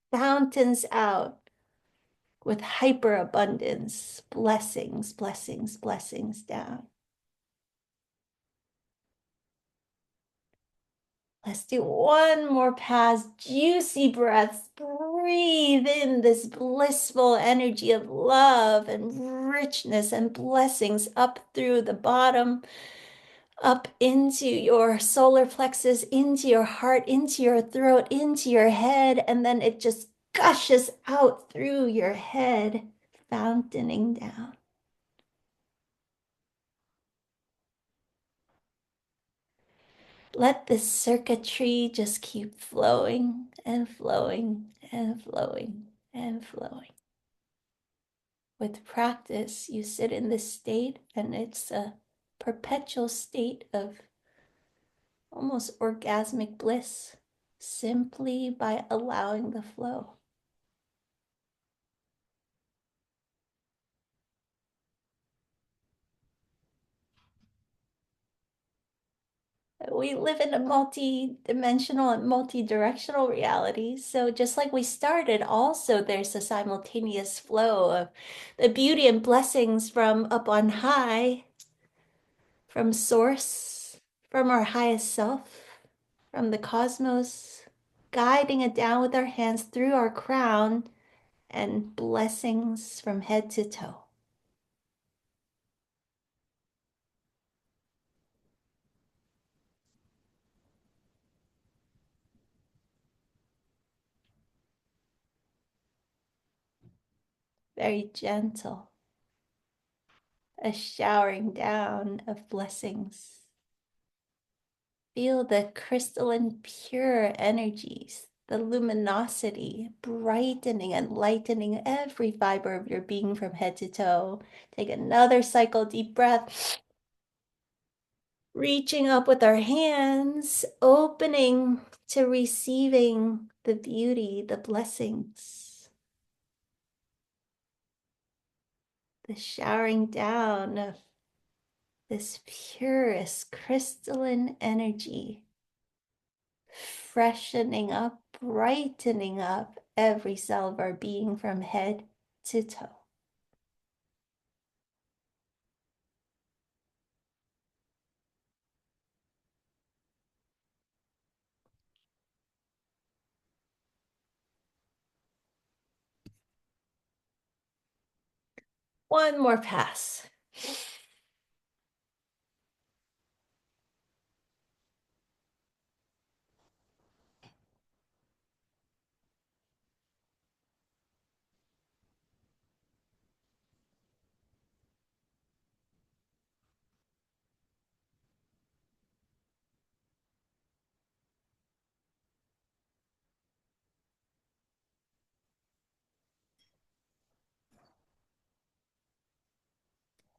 fountains out with hyperabundance, blessings, blessings, blessings down. Let's do one more pass, juicy breaths. Breathe in this blissful energy of love and richness and blessings up through the bottom, up into your solar plexus, into your heart, into your throat, into your head, and then it just gushes out through your head, fountaining down. Let this circuitry just keep flowing and flowing and flowing and flowing. With practice, you sit in this state, and it's a perpetual state of almost orgasmic bliss, simply by allowing the flow. We live in a multi-dimensional and multi-directional reality. So just like we started, also there's a simultaneous flow of the beauty and blessings from up on high, from source, from our highest self, from the cosmos, guiding it down with our hands through our crown, and blessings from head to toe. Very gentle, a showering down of blessings. Feel the crystalline, pure energies, the luminosity, brightening and lightening every fiber of your being from head to toe. Take another cycle, deep breath. Reaching up with our hands, opening to receiving the beauty, the blessings, the showering down of this purest crystalline energy, freshening up, brightening up every cell of our being from head to toe. One more pass.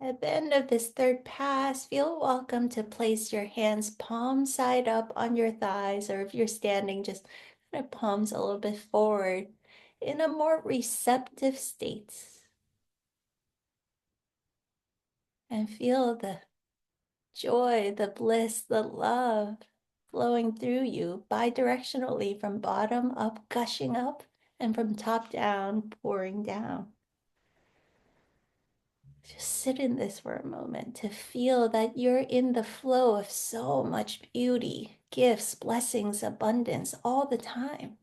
At the end of this third pass, feel welcome to place your hands palm side up on your thighs, or if you're standing, just kind of palms a little bit forward in a more receptive state. And feel the joy, the bliss, the love flowing through you bidirectionally from bottom up, gushing up, and from top down, pouring down. Just sit in this for a moment to feel that you're in the flow of so much beauty, gifts, blessings, abundance all the time.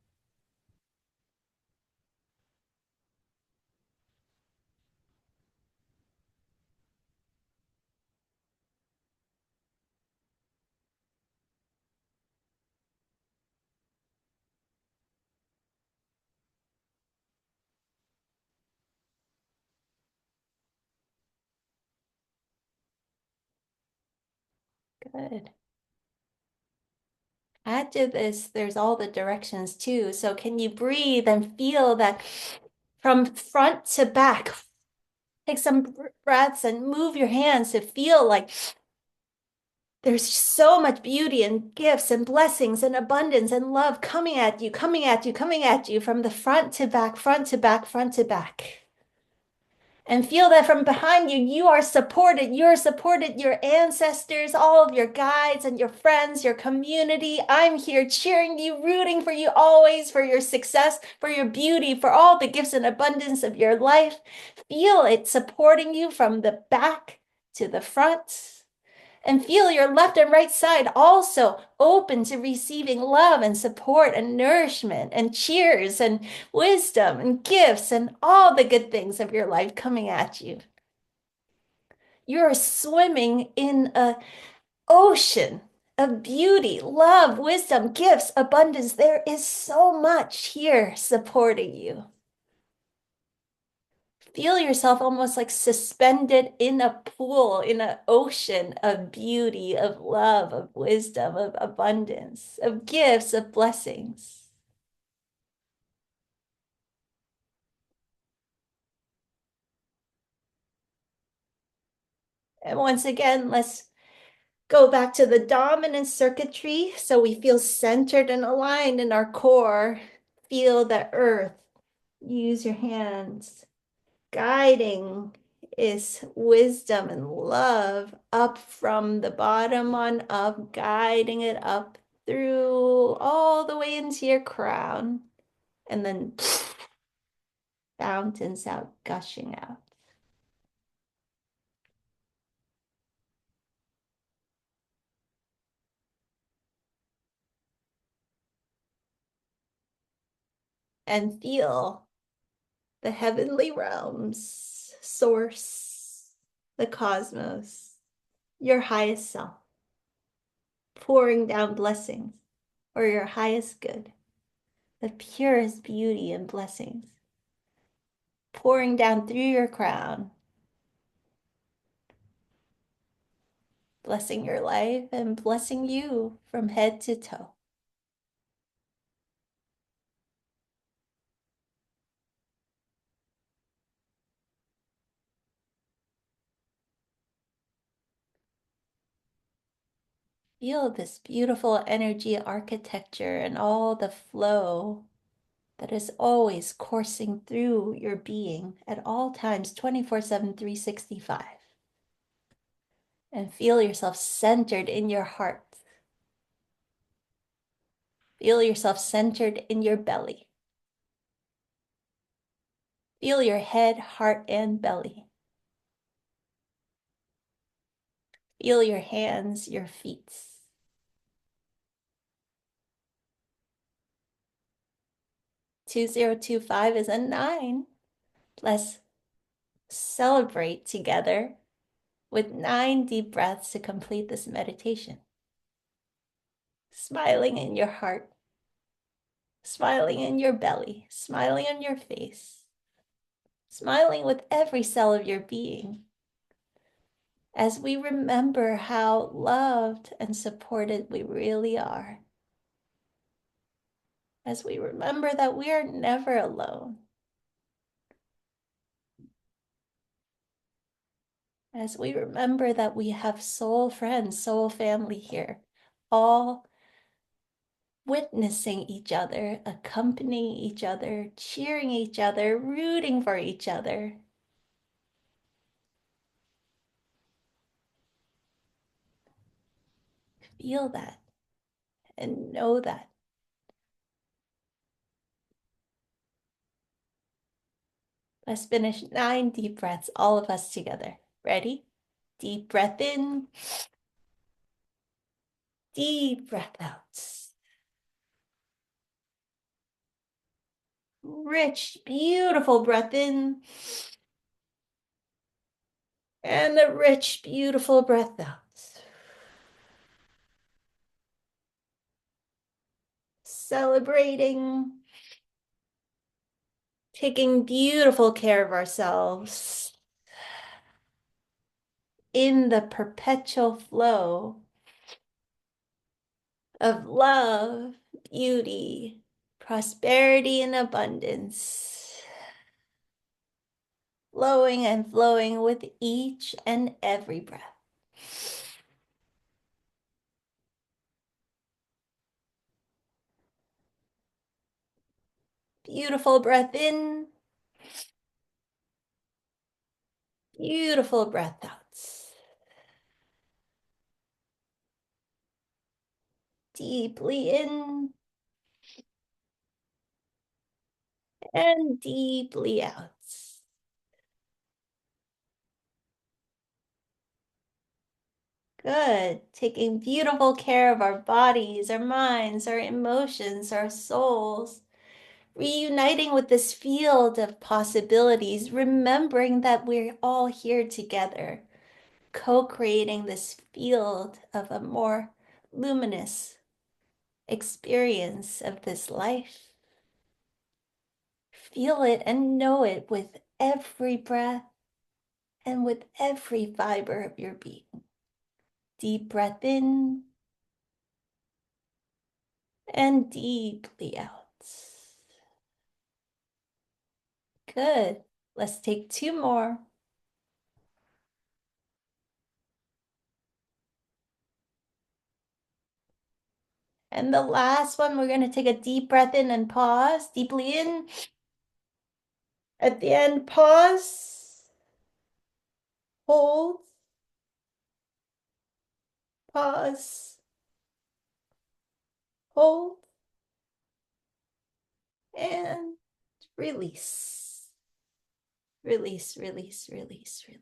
Good. Add to this, there's all the directions too. So can you breathe and feel that from front to back? Take some breaths and move your hands to feel like there's so much beauty and gifts and blessings and abundance and love coming at you, coming at you, coming at you from the front to back, front to back, front to back. And feel that from behind you, you are supported. You're supported, your ancestors, all of your guides and your friends, your community. I'm here cheering you, rooting for you always, for your success, for your beauty, for all the gifts and abundance of your life. Feel it supporting you from the back to the front. And feel your left and right side also open to receiving love and support and nourishment and cheers and wisdom and gifts and all the good things of your life coming at you. You're swimming in an ocean of beauty, love, wisdom, gifts, abundance. There is so much here supporting you. Feel yourself almost like suspended in a pool, in an ocean of beauty, of love, of wisdom, of abundance, of gifts, of blessings. And once again, let's go back to the dominant circuitry so we feel centered and aligned in our core. Feel the earth. Use your hands. Guiding is wisdom and love up from the bottom on up, guiding it up through all the way into your crown, and then fountains out, gushing out. And feel the heavenly realms, source, the cosmos, your highest self, pouring down blessings for your highest good, the purest beauty and blessings, pouring down through your crown, blessing your life and blessing you from head to toe. Feel this beautiful energy architecture and all the flow that is always coursing through your being at all times, 24/7, 365. And feel yourself centered in your heart. Feel yourself centered in your belly. Feel your head, heart, and belly. Feel your hands, your feet. 2025 is a 9. Let's celebrate together with 9 deep breaths to complete this meditation. Smiling in your heart, smiling in your belly, smiling on your face, smiling with every cell of your being as we remember how loved and supported we really are. As we remember that we are never alone. as we remember that we have soul friends, soul family here, all witnessing each other, accompanying each other, cheering each other, rooting for each other. Feel that and know that. Let's finish 9 deep breaths, all of us together. Ready? Deep breath in, deep breath out. Rich, beautiful breath in, and a rich, beautiful breath out. Celebrating, taking beautiful care of ourselves in the perpetual flow of love, beauty, prosperity, and abundance, flowing and flowing with each and every breath. Beautiful breath in, beautiful breath out. Deeply in and deeply out. Good. Taking beautiful care of our bodies, our minds, our emotions, our souls. Reuniting with this field of possibilities, remembering that we're all here together, co-creating this field of a more luminous experience of this life. Feel it and know it with every breath and with every fiber of your being. Deep breath in and deeply out. Good. Let's take 2 more. And the last one, we're going to take a deep breath in and pause. Deeply in. At the end, pause. Hold. Pause. Hold. And release. Release, release, release, release.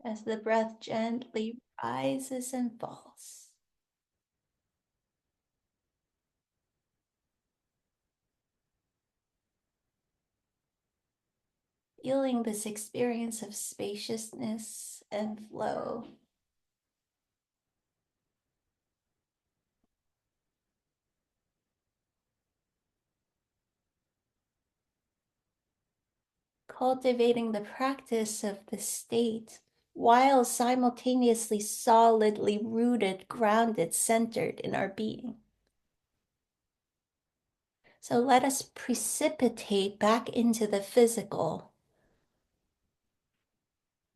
As the breath gently rises and falls. Feeling this experience of spaciousness and flow. Cultivating the practice of the state while simultaneously solidly rooted, grounded, centered in our being. So let us precipitate back into the physical.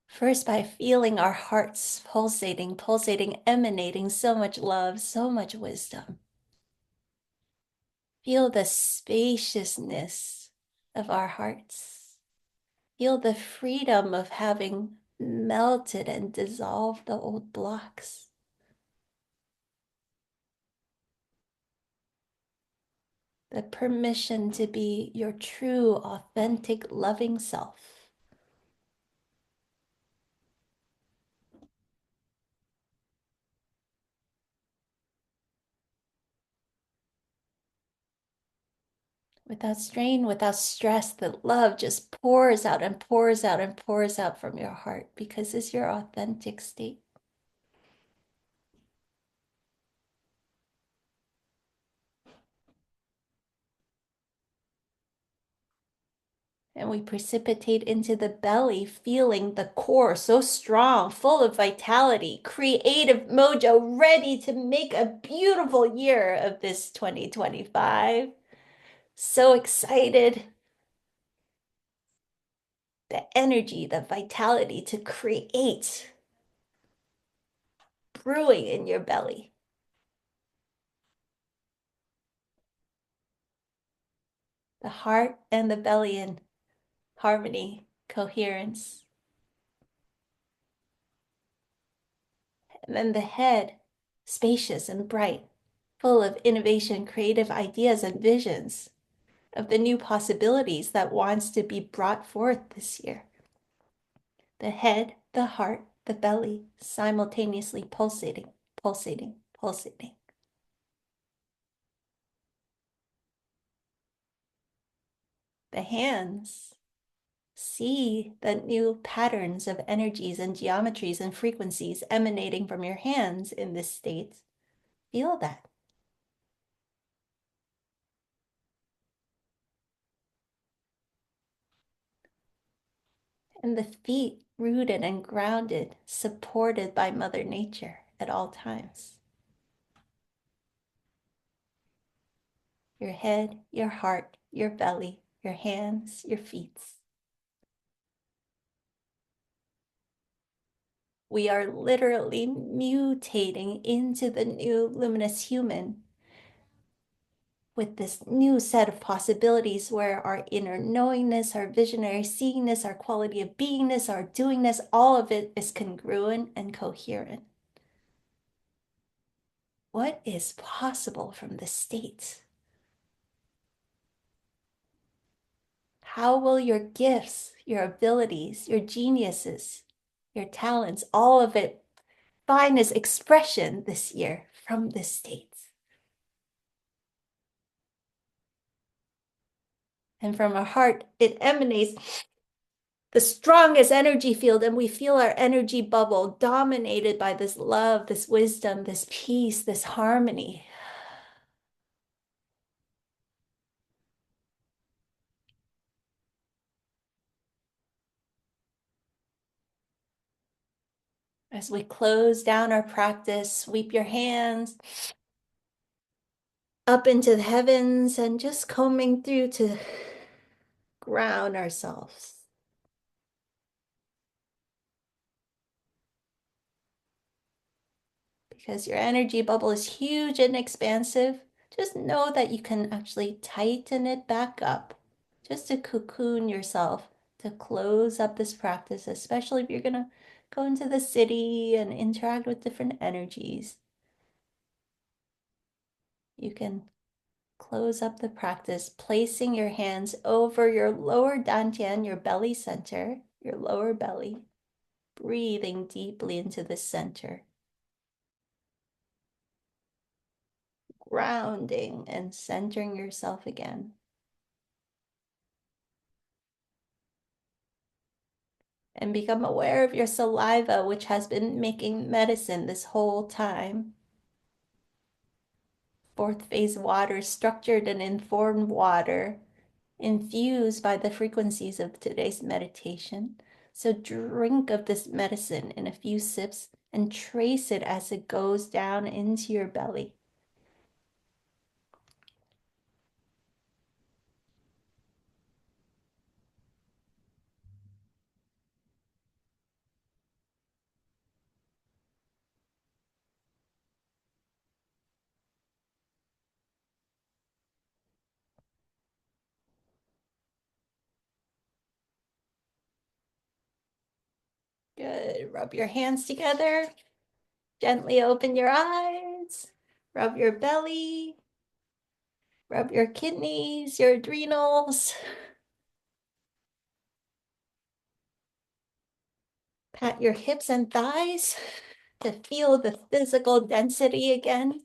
First, by feeling our hearts pulsating, pulsating, emanating so much love, so much wisdom. Feel the spaciousness of our hearts. Feel the freedom of having melted and dissolved the old blocks. the permission to be your true, authentic, loving self. Without strain, without stress, the love just pours out and pours out and pours out from your heart because it's your authentic state. And we precipitate into the belly, feeling the core so strong, full of vitality, creative mojo, ready to make a beautiful year of this 2025. So excited. The energy, the vitality to create, brewing in your belly. The heart and the belly in harmony, coherence. And then the head, spacious and bright, full of innovation, creative ideas, and visions of the new possibilities that wants to be brought forth this year. The head, the heart, the belly, simultaneously pulsating, pulsating, pulsating. The hands, see the new patterns of energies and geometries and frequencies emanating from your hands in this state. Feel that. And the feet rooted and grounded, supported by Mother Nature at all times. Your head, your heart, your belly, your hands, your feet. We are literally mutating into the new luminous human with this new set of possibilities where our inner knowingness, our visionary seeingness, our quality of beingness, our doingness, all of it is congruent and coherent. What is possible from this state? How will your gifts, your abilities, your geniuses, your talents, all of it find its expression this year from this state? And from our heart, it emanates the strongest energy field, and we feel our energy bubble dominated by this love, this wisdom, this peace, this harmony. As we close down our practice, sweep your hands up into the heavens and just combing through to ground ourselves. Because your energy bubble is huge and expansive, just know that you can actually tighten it back up just to cocoon yourself to close up this practice, especially if you're going to go into the city and interact with different energies. You can close up the practice, placing your hands over your lower dantian, your belly center, your lower belly, breathing deeply into the center. Grounding and centering yourself again. And become aware of your saliva, which has been making medicine this whole time. Fourth phase water, structured and informed water, infused by the frequencies of today's meditation. So drink of this medicine in a few sips and trace it as it goes down into your belly. Good. Rub your hands together. Gently open your eyes. Rub your belly. Rub your kidneys, your adrenals. Pat your hips and thighs to feel the physical density again.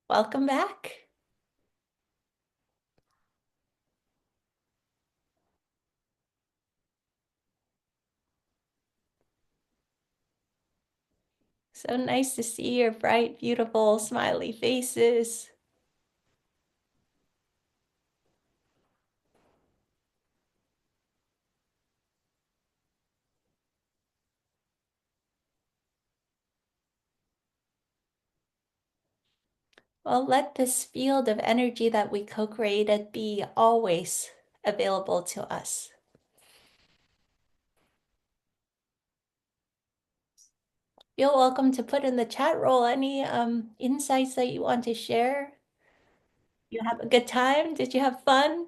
Welcome back. So nice to see your bright, beautiful, smiley faces. Well, let this field of energy that we co-created be always available to us. Feel welcome to put in the chat roll any insights that you want to share. You have a good time? Did you have fun?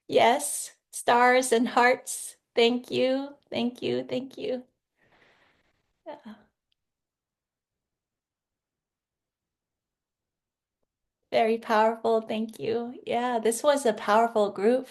Yes, stars and hearts. Thank you. Thank you. Thank you. Yeah. Very powerful. Thank you. Yeah, this was a powerful group.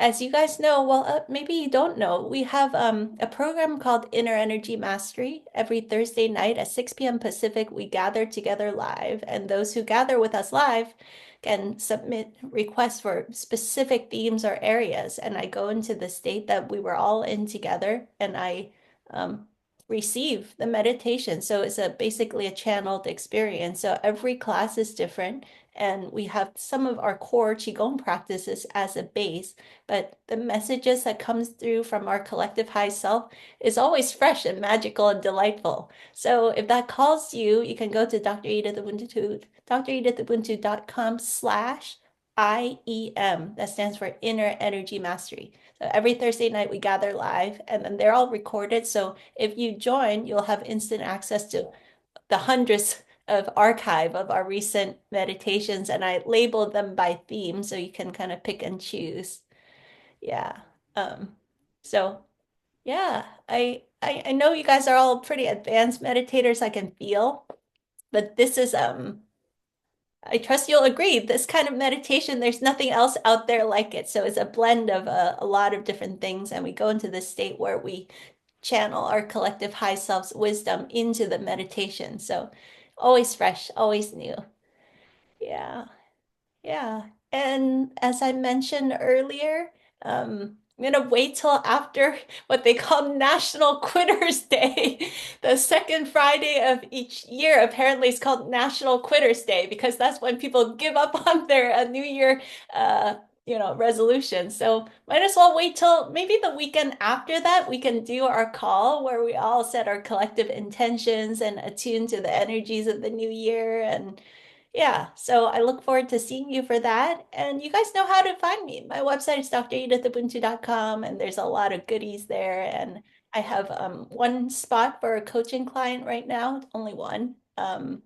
As you guys know, well, maybe you don't know, we have a program called Inner Energy Mastery. Every Thursday night at 6 p.m. Pacific, we gather together live, and those who gather with us live can submit requests for specific themes or areas. And I go into the state that we were all in together, and I um, receive the meditation. So it's basically a channeled experience. So every class is different, and we have some of our core Qigong practices as a base, but the messages that comes through from our collective high self is always fresh and magical and delightful. So if that calls you, you can go to Dr. Edith Ubuntu, dredithubuntu.com/IEM. That stands for Inner Energy Mastery. So every Thursday night we gather live, and then they're all recorded. So if you join, you'll have instant access to the hundreds of archive of our recent meditations, and I labeled them by theme so you can kind of pick and choose. Yeah. Um, so yeah, I know you guys are all pretty advanced meditators, I can feel, but this is I trust you'll agree, this kind of meditation, there's nothing else out there like it. So it's a blend of a lot of different things, and we go into this state where we channel our collective high self's wisdom into the meditation. So always fresh, always new. Yeah. Yeah. And as I mentioned earlier, I'm gonna wait till after what they call National Quitters Day. The second Friday of each year apparently is called National Quitters Day because that's when people give up on their New Year uh resolution. So might as well wait till maybe the weekend after that we can do our call where we all set our collective intentions and attune to the energies of the new year. And yeah, so I look forward to seeing you for that. And you guys know how to find me. My website is dredithubuntu.com, and there's a lot of goodies there. And I have one spot for a coaching client right now, only one, and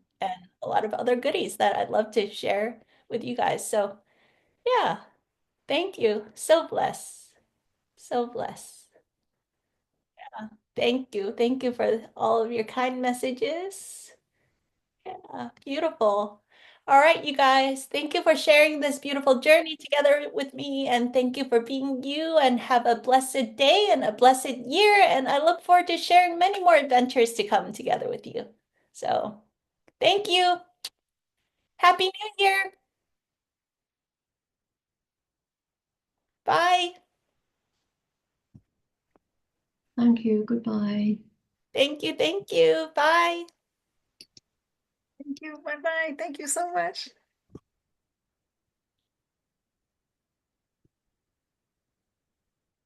a lot of other goodies that I'd love to share with you guys. So yeah, thank you. So blessed. So blessed. Thank you. Thank you for all of your kind messages. Yeah, beautiful. All right, you guys, thank you for sharing this beautiful journey together with me, and thank you for being you, and have a blessed day and a blessed year. And I look forward to sharing many more adventures to come together with you. So, thank you. Happy New Year. Bye. Thank you. Goodbye. Thank you. Thank you. Bye. Thank you. Bye bye. Thank you so much.